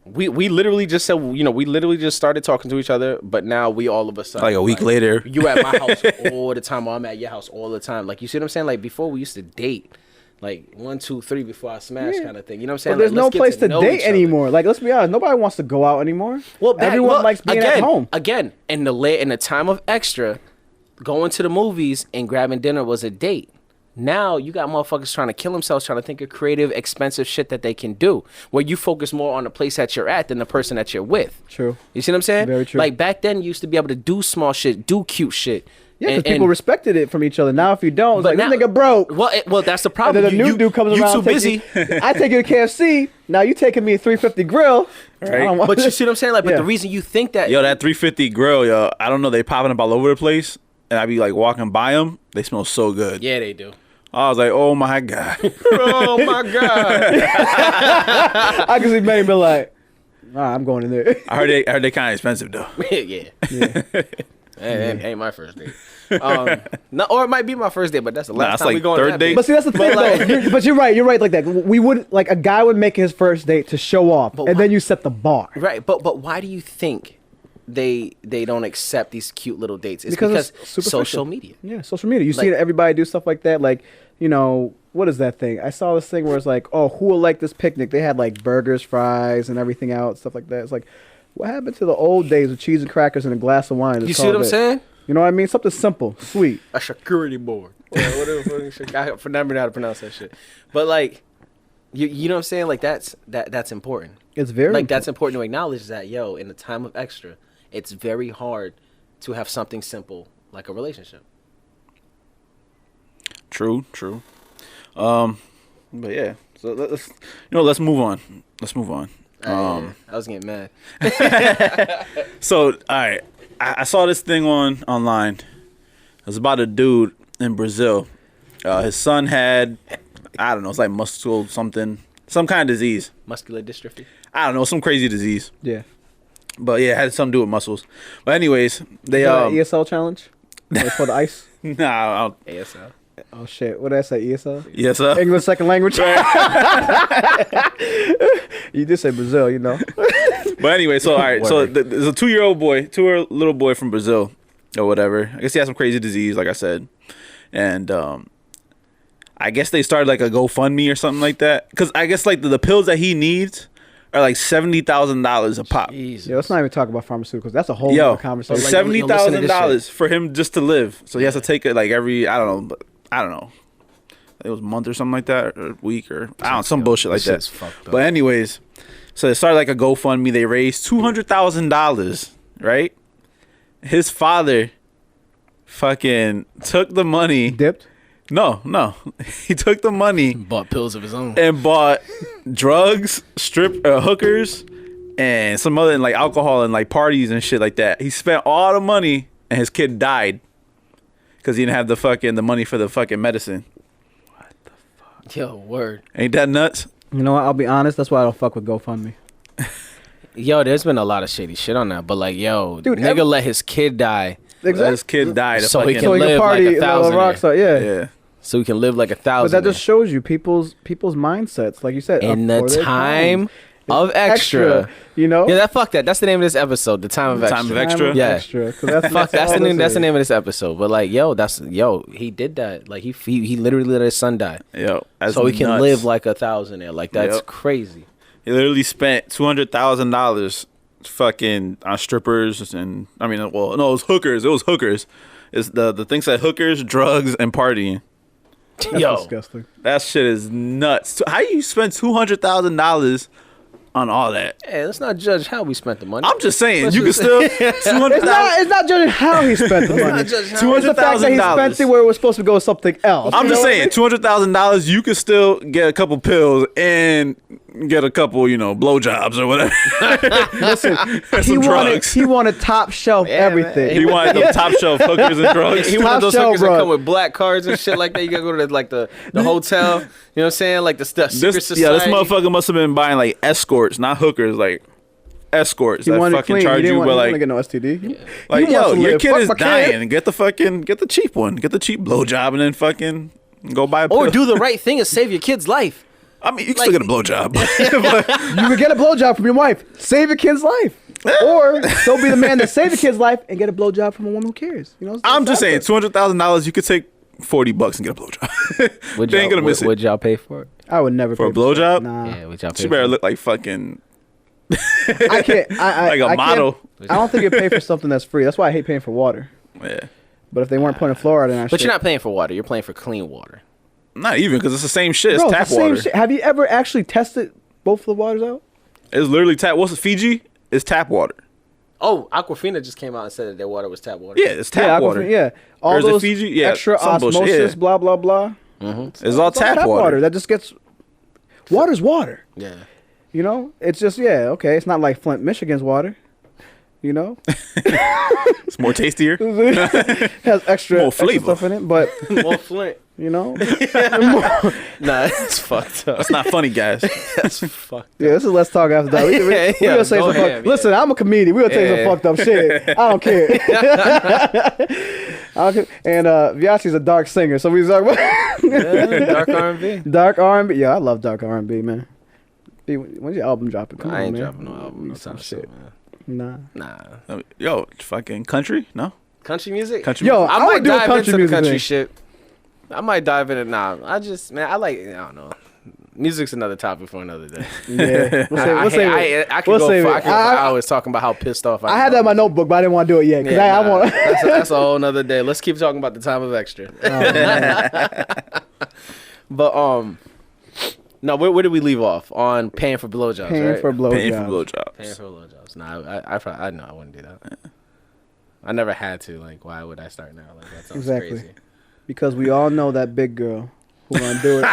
we literally just said, we literally just started talking to each other, but now we all of a sudden Like a week later. you at my house all the time, or I'm at your house all the time. Like, you see what I'm saying? Like, before we used to date like 1, 2, 3 before I smash kind of thing. You know what I'm saying? But there's Like, no let's get place to know date each other. anymore. Like, let's be honest, nobody wants to go out anymore. Well, everyone likes being at home. Again, in the time of extra, going to the movies and grabbing dinner was a date. Now you got motherfuckers trying to kill themselves, trying to think of creative, expensive shit that they can do, where you focus more on the place that you're at than the person that you're with. True. You see what I'm saying? Very true. Like, back then, you used to be able to do small shit, do cute shit. Yeah, because people respected it from each other. Now if you don't, it's like, this nigga broke. Well, that's the And problem. then a new dude comes you around. too busy. I take you to KFC. Now you taking me to 350 Grill. Right. But you see what I'm saying? Like, but Yeah. the reason you think that, Yo, that 350 grill, yo, I don't know, they popping up all over the place, and I be like walking by them. They smell so good. yeah, they do. I was like, oh my god. Oh my god. I can see Manny be like, nah, I'm going in there. I heard they kind of expensive though. yeah. Ain't my first date. No, or it might be my first date, but that's the last it's time like we going third on that date. But see, that's the thing, though. But you're right. Like that, we wouldn't like a guy would make his first date to show off, But and why- then you set the bar. Right, but why do you think they don't accept these cute little dates? It's Because because it's superficial. social media. Yeah, social media. You see Like- everybody do stuff like that. Like, what is that thing? I saw this thing where it's like, oh, who will like this picnic? They had like burgers, fries, and everything out, stuff like that. It's like, what happened to the old days with cheese and crackers and a glass of wine? You see what I'm saying? You know what I mean? Something simple, sweet. A charcuterie board. Or whatever fucking shit. I never know how to pronounce that shit. But like, you know what I'm saying? Like, that's important. It's very Like, that's important to acknowledge that, yo, in the time of extra, it's very hard to have something simple like a relationship. True. But yeah. So let's move on. I was getting mad. So all right, I saw this thing online. It was about a dude in Brazil. His son had, I don't know, it's like muscle something, some kind of disease. Muscular dystrophy. I don't know, some crazy disease. Yeah. But yeah, it had something to do with muscles. But anyways, they ESL challenge? Like for the ice? nah, ASL. Oh shit! What did I say? ESL? yes sir. English second language. You did say Brazil, you know. But anyway, so all right, so Word. there's a 2-year-old little boy from Brazil or whatever. I guess he had some crazy disease, like I said, and I guess they started like a GoFundMe or something like that. Because I guess like the pills that he needs are like $70,000 a pop. Jesus. Yeah, let's not even talk about pharmaceuticals. That's a whole Yo, other conversation. Like, $70,000 for him just to live. So he has to take it like every I don't know. It was a month or something like that, or a week, or I don't know, some bullshit like This that. shit's fucked up. But anyways, so they started like a GoFundMe. They raised $200,000, right? His father fucking took the money. Dipped. No, he took the money Bought pills of his own. and bought drugs, hookers, and some other like alcohol and like parties and shit like that. He spent all the money, and his kid died because he didn't have the money for the fucking medicine. Yo, word. Ain't that nuts? You know what? I'll be honest. That's why I don't fuck with GoFundMe. Yo, there's been a lot of shady shit on that, but like, yo, Dude, nigga let his kid die Let his kid die. To So he fucking- can live party like 1,000 rock star. Yeah. Yeah. so he can live like 1,000. But that just shows you people's mindsets, like you said. in for the their time of extra. You know. Yeah, fuck that. That's the name of this episode. The time of The extra. time of extra? Yeah. Extra. 'Cause that's Fuck, that's all the name. this That's the is. name of this episode. But like, yo, he did that. Like he literally let his son die, Yo, that's so he can nuts. live like 1,000 there. Like that's Yep. crazy. He literally spent $200,000 fucking on strippers and I mean, well, no, it was hookers. It was hookers. It's the thing said hookers, drugs, and partying. That's Yo, disgusting. That shit is nuts. How you spend $200,000 on all that? hey, let's not judge how we spent the money. I'm just saying, Let's you can just- still It's $200,000. not. It's not judging how he spent the money. not judging how- It's the fact that he spent it where it was supposed to go something else. I'm You just know? saying, $200,000, you could still get a couple pills and get a couple, blowjobs or whatever. Listen, Some he wanted drugs. he wanted top shelf Yeah, everything. man. He wanted them top shelf hookers and drugs. He one Top of those shelf, hookers bro. that come with black cards and shit like that. You gotta go to the hotel. You know what I'm saying? Like the secret This society. motherfucker must have been buying like escorts, not hookers, like escorts He that wanted fucking clean. charge he didn't you, want, but he like, didn't get no STD. He like wants yo, to your live. kid Fuck is my kid. dying. Get the cheap one. Get the cheap blowjob and then fucking go buy a pill. or do the right thing and save your kid's life. I mean, you can still get a blowjob. You could get a blowjob from your wife. Save your kid's life. Or don't be the man that saved the kid's life and get a blowjob from a woman who cares. You know. I'm just saying, That's $200,000, you could take $40 and get a blowjob. Would They ain't gonna miss it. Would y'all pay for it? I would never For pay a blowjob? Nah. Yeah, would y'all pay She for better it? look like fucking I can't. I like a can't- model. I don't think you pay for something that's free. That's why I hate paying for water. Yeah. But if they weren't putting fluoride in that But shit, you're not paying for water. You're paying for clean water. Not even because it's the same shit. It's bro, tap it's the same water. shit. Have you ever actually tested both of the waters out? It's literally tap. What's the Fiji? It's tap water. Oh, Aquafina just came out and said that their water was tap water. Yeah, it's tap water. Yeah, all Or is it those Fiji? Yeah, extra some bullshit, osmosis, yeah. blah blah blah. It's all tap water. That just gets water's water. Yeah. You know, it's just okay. It's not like Flint, Michigan's water. You know, It's more tastier. has extra, More extra flavor. stuff in it, but More Flint. you know, Nah, it's fucked up. That's not funny, guys. That's fucked. yeah. This is Let's Talk After Dark. We Yeah, gonna say go some ahead, Listen, I'm a comedian. We gonna say Yeah. some fucked up shit. I don't care. I don't care. And Viachi's a dark singer, so we talk about Yeah, dark R&B. dark R&B. Yeah, I love dark R&B, man. B, when's your album dropping? Come I on, ain't man. dropping no album no Some time shit. soon, man. Nah. Nah. Yo, fucking country? No? Country music? Country Yo, music? I I would might do a dive country into the music country thing. shit. I might dive in it now. I don't know. Music's another topic for another day. Yeah. We'll save it. I could We'll go save for it. hours talking about how pissed off I had that in my notebook, but I didn't want to do it yet because I want. that's a whole nother day. Let's keep talking about the time of extra. But no, where did we leave off on paying for blowjobs? Paying right? for blowjobs. Paying for blowjobs. Paying for blowjobs. Nah, I know I wouldn't do that. I never had to. Like, why would I start now? Like, that sounds Exactly. crazy. Because we all know that big girl who gonna do it.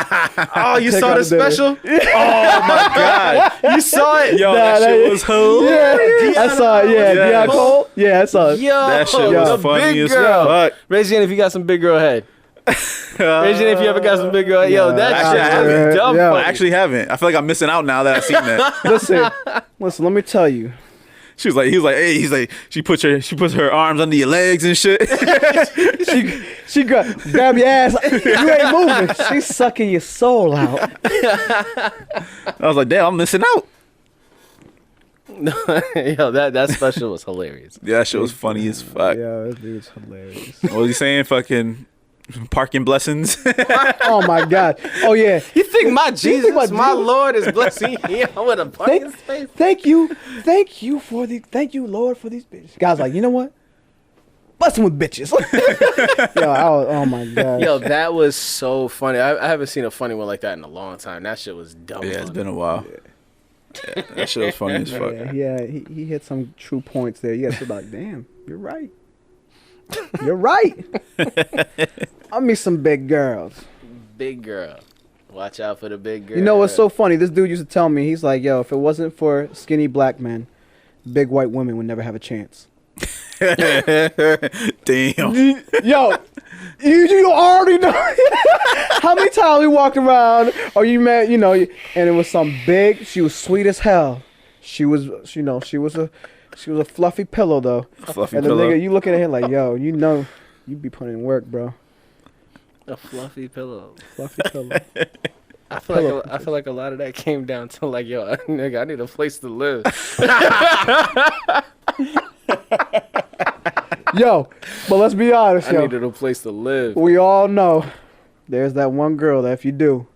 Oh, you Take saw out the the dinner. special? Oh my god, you saw it? Yo, Nah, that shit that- was hilarious. Yeah, I saw it. Yeah, Yes. Deion Cole. Yeah, I saw it. Yo, That shit the was funny big as girl. fuck. Raise your hand if you got some big girl head. Raise your hand if you ever got some big girl head. Yo, Yeah, that actually, I shit haven't. was dumb Yeah. funny. I actually haven't. I feel like I'm missing out now that I've seen that. Listen. Let me tell you. He was like, hey, she puts her arms under your legs and shit. She grab your ass. You ain't moving. She's sucking your soul out. I was like, damn, I'm missing out. Yo, that special was hilarious. Yeah, that shit was funny as fuck. Yeah, this dude's hilarious. What was he saying? Fucking parking blessings. Oh my god. Oh yeah. You think my Jesus, my my Jesus- Lord, is blessing you with a parking space? Thank you, Lord, for these bitches. Guys, like, you know what? Bless them with bitches. Oh my god. Yo, that was so funny. I haven't seen a funny one like that in a long time. That shit was dumb. Yeah, it's funny. been a while. Yeah, that shit was funny as fuck. Yeah, he hit some true points there. Yeah, it's like, damn, you're right. You're right. I meet some big girls. Big girl. Watch out for the big girl. You know what's so funny? This dude used to tell me, he's like, yo, if it wasn't for skinny black men, big white women would never have a chance. Damn. Yo, You already know. How many times we walked around, or you met, and it was some big. She was sweet as hell. She was, she was a fluffy pillow though. Fluffy and the pillow. nigga, you looking at him like, yo, you be putting in work, bro. A fluffy pillow. Fluffy pillow. I feel like a lot of that came down to like, yo, nigga, I need a place to live. Yo, but let's be honest, I yo. needed a place to live. We all know there's that one girl that if you do,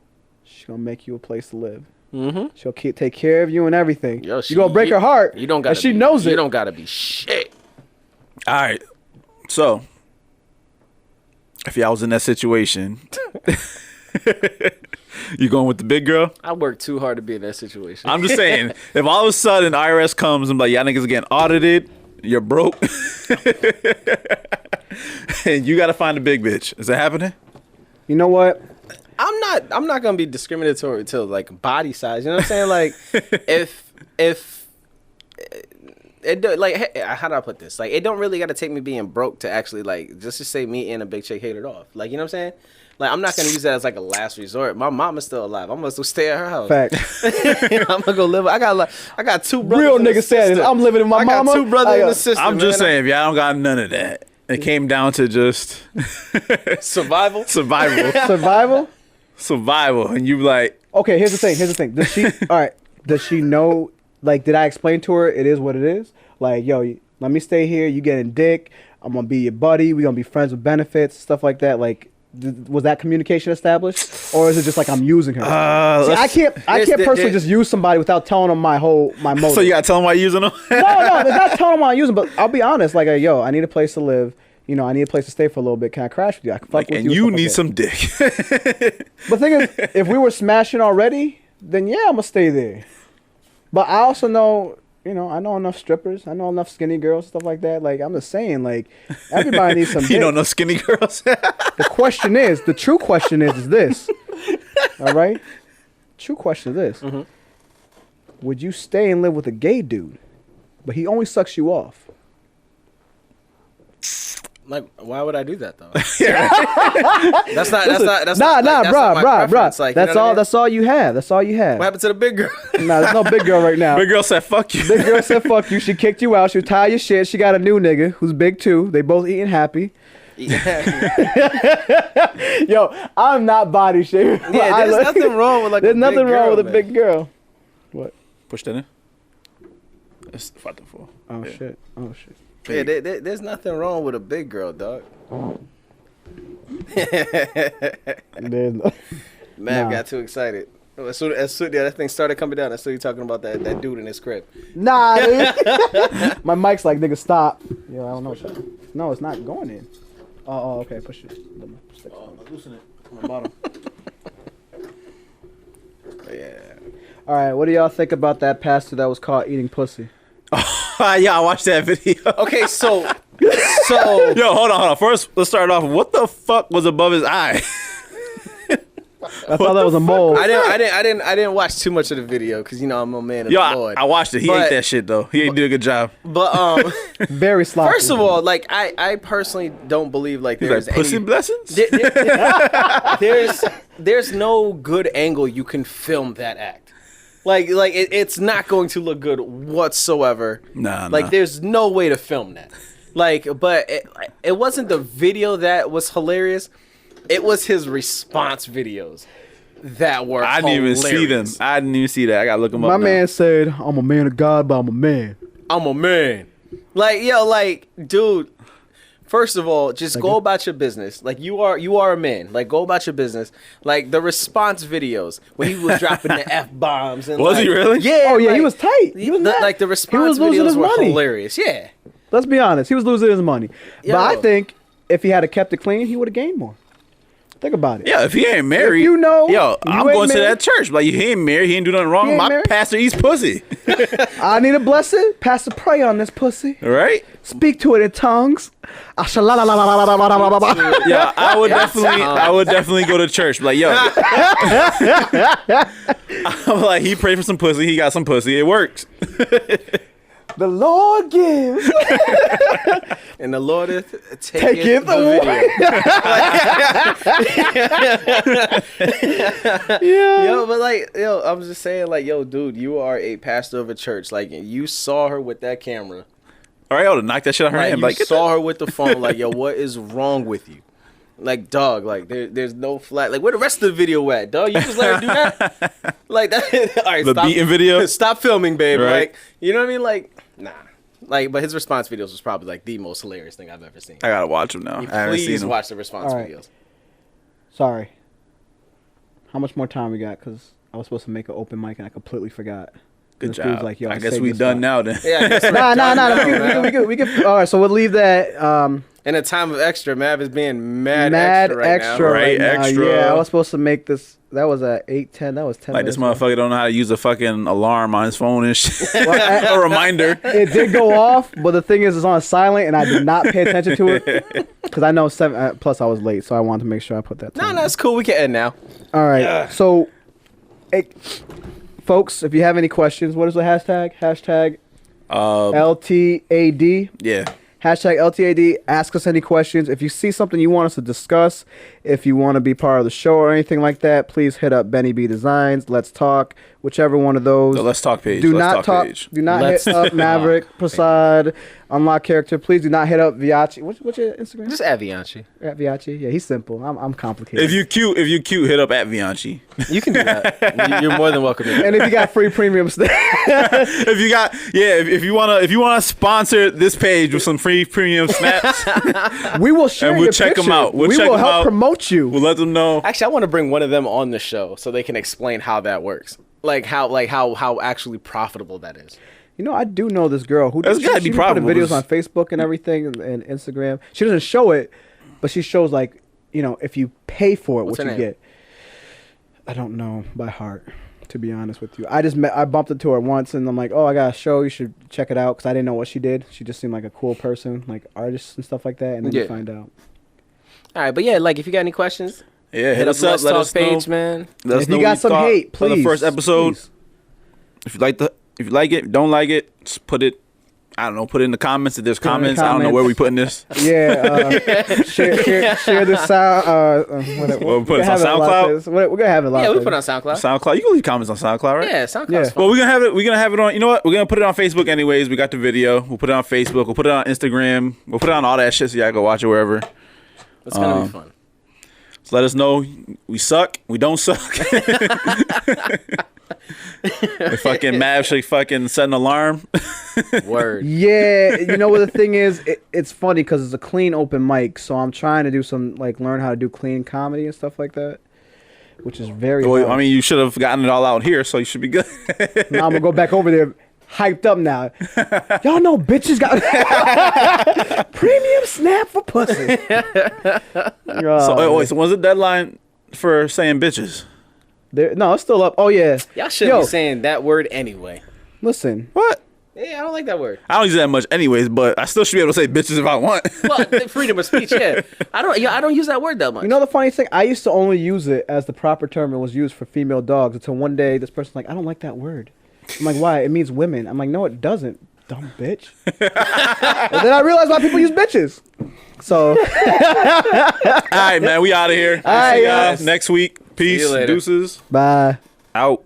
she's gonna make you a place to live. Mm-hmm. She'll take care of you and everything. Yo, you gonna break her heart. You don't gotta. And she knows it. You don't gotta be shit. All right. So, if y'all was in that situation, you going with the big girl? I worked too hard to be in that situation. I'm just saying, if all of a sudden IRS comes and like, y'all niggas getting audited, you're broke, and you got to find a big bitch. Is that happening? You know what? I'm not gonna be discriminatory to like body size. You know what I'm saying? Like, if it like, how do I put this? Like, it don't really got to take me being broke to actually like just to say me and a big chick hit it off. Like, you know what I'm saying? Like, I'm not gonna use that as like a last resort. My mama's still alive. I'm gonna still stay at her house. Fact. I'm gonna go live. I got two brothers. Real and a nigga said it. sister. I'm living with my mama. I got two brothers and a sister. I'm just man. saying, if y'all don't got none of that, it came down to just Survival. Survival. And you like, Okay, here's the thing. Does she? All right. Does she know? Like, did I explain to her it is what it is? Like, yo, let me stay here. You getting dick? I'm gonna be your buddy. We gonna be friends with benefits, stuff like that. Like, was that communication established, or is it just like I'm using her? See, I can't personally just use somebody without telling them my motive. so you gotta tell them why you're using them? No, it's not telling them why I'm using. But I'll be honest. Like, yo, I need a place to live. I need a place to stay for a little bit. Can I crash with you? I can fuck with and you. you need some dick. But the thing is, if we were smashing already, then yeah, I'm gonna stay there. But I also know, I know enough strippers. I know enough skinny girls, stuff like that. Like, I'm just saying, like, everybody needs some dick. You don't know skinny girls? The true question is this. All right? True question is this. Mm-hmm. Would you stay and live with a gay dude, but he only sucks you off? Like, why would I do that though? That's not my preference. Like, that's all you have. That's all you have. What happened to the big girl? Nah, there's no big girl right now. Big girl said, fuck you. Big girl said, fuck you. She kicked you out. She was tired of your shit. She got a new nigga who's big too. They both eating happy. Yo, I'm not body shaming. Yeah, there's nothing wrong with like. There's nothing wrong with a man. big girl. What? Push that in. That's fucking full. Oh Yeah. shit. Oh shit. Yeah, there's nothing wrong with a big girl, dog. There's no- Man, Nah. got too excited. As soon that thing started coming down, I saw you talking about that dude in his crib. Nah, dude. My mic's like, nigga, stop. Yo, I don't know. No, it's not going in. Oh, okay. Push it. Loosen it from the bottom. Yeah. All right. What do y'all think about that pastor that was caught eating pussy? Yeah, I watched that video. Okay, so Yo, hold on. First, let's start off. What the fuck was above his eye? I thought that was a mole. I didn't watch too much of the video because I'm a man of Yo, the Lord. I watched it. He But- ate that shit though. He did a good job. But Very sloppy. first of all, like I personally don't believe like He's there's like, pussy any, blessings? there's no good angle you can film that act. Like it's not going to look good whatsoever. Nah. Like there's no way to film that. Like, but it wasn't the video that was hilarious. It was his response videos that were I didn't even see them. hilarious. I didn't even see that. I gotta look them up. My now. man said, "I'm a man of God, but I'm a man." I'm a man. Like, yo, like, dude, first of all, just go about your business. Like, you are a man. Like, go about your business. Like, the response videos where he was dropping the F-bombs. And Was he really? Yeah. Oh yeah, like, he was tight. He was mad. like, the He response was losing videos his were money. hilarious. Yeah. Let's be honest. He was losing his money. Yo. But I think if he had kept it clean, he would have gained more. Think about it. Yeah, if he ain't married, If you know yo, you I'm ain't going to married- that church. Like, he ain't married. He ain't do nothing wrong. He ain't My married. pastor eats pussy. I need a blessing. Pastor, pray on this pussy. All right? Speak to it in tongues. Yeah, I would definitely go to church. Like, yo, I'm like, he prayed for some pussy. He got some pussy. It works. The Lord gives. And the Lord Taketh away. Yeah. Yo, but like, I'm just saying, like, yo, dude, you are a pastor of a church. Like, you saw her with that camera. All right, I would knock that shit out her Like, hand. you Like, saw her with the phone. Like, yo, what is wrong with you? Like, dog, like, there's no flat. Like, where the rest of the video at, dog? You just let her do that? Like, that. All right, the stop. beating video. Stop filming, babe. Right. Like, you know what I mean? Like, nah. Like, but his response videos was probably, like, the most hilarious thing I've ever seen. I gotta watch them now. I haven't seen Please them. watch the response All right. videos. Sorry. How much more time we got? Because I was supposed to make an open mic and I completely forgot. Good This dude's job. like, yo, I guess saved we this done spot. now then. Yeah, I guess we're Nah. done now, man. We could. All right, so we'll leave that. In a time of extra, Mav is being mad Extra extra right now. Right, now. extra. Yeah, I was supposed to make this. That was at 8:10. That was 10. Like this minutes ago. motherfucker don't know how to use a fucking alarm on his phone and shit. Well, a reminder. It did go off, but the thing is, it's on silent, and I did not pay attention to it because I know 7. Plus, I was late, so I wanted to make sure I put that. No, time. that's cool. We can end now. All right. Yeah. So, folks, if you have any questions, what is the hashtag? Hashtag LTAD. Yeah. Hashtag LTAD. Ask us any questions. If you see something you want us to discuss, if you want to be part of the show or anything like that, please hit up Benny B Designs. Let's talk. Whichever one of those. The Let's Talk page. Do Let's not talk. page. Do not Let's hit up talk. Maverick, Prasad, Unlock Character. Please do not hit up Viachi. What's your Instagram? Just Avianchi. At Viachi. Yeah, he's simple. I'm complicated. If you cute, hit up at Vianchi. You can do that. You're more than welcome to do and if you got free premium stuff, If you got, if you wanna sponsor this page with some free premium snaps, we will share And we'll your check 'em picture. out. We'll we check will 'em help out. promote you. we'll let them know. Actually, I want to bring one of them on the show so they can explain how that works. How actually profitable that is. You know, I do know this girl who That's gotta be put profitable. videos on Facebook and everything and Instagram. She doesn't show it, but she shows like, if you pay for it, What's what her you name? get. I don't know by heart, to be honest with you. I bumped into her once and I'm like, oh, I got a show. You should check it out because I didn't know what she did. She just seemed like a cool person, like artist and stuff like that. And then Yeah. you find out. All right, but yeah, like if you got any questions, Yeah, hit hit up us up. Let's Let Talk us know. page, man. Let us If know you what got some thought hate, for please. the first episode. please. If you like it, don't like it, just put it. I don't know. Put it in the comments if there's Put it in the comments. I don't know where we comments. putting this. Yeah, share this sound. We'll put it on SoundCloud? We're gonna have it a lot. Yeah, we of put it on places. SoundCloud. SoundCloud. You can leave comments on SoundCloud, right? Yeah, SoundCloud's Yeah. fun. Well, we're gonna have it. We're gonna have it on. You know what? We're gonna put it on Facebook anyways. We got the video. We'll put it on Facebook. We'll put it on Instagram. We'll put it on all that shit so y'all go watch it wherever. It's gonna be fun. So let us know we suck. We don't suck. If fucking Mav should fucking set an alarm. Word. Yeah, you know what the thing is? It's funny because it's a clean open mic, so I'm trying to do some learn how to do clean comedy and stuff like that, which is very. Well, hard. I mean, you should have gotten it all out here, so you should be good. Now I'm gonna go back over there, hyped up now. Y'all know bitches got premium snap for pussy. So when's the deadline for saying bitches? No, it's still up. Oh yeah. Y'all shouldn't Yo, be saying that word anyway. listen. What? Yeah, I don't like that word. I don't use it that much anyways, but I still should be able to say bitches if I want. Well, freedom of speech, yeah. I don't use that word that much. You know the funny thing? I used to only use it as the proper term it was used for female dogs until one day this person's like, I don't like that word. I'm like, why? It means women. I'm like, no, it doesn't. Dumb bitch. And then I realized why people use bitches. So, All right, man, we out of here. All right, See y'all guys. next week. Peace. you later. Deuces. bye. Out.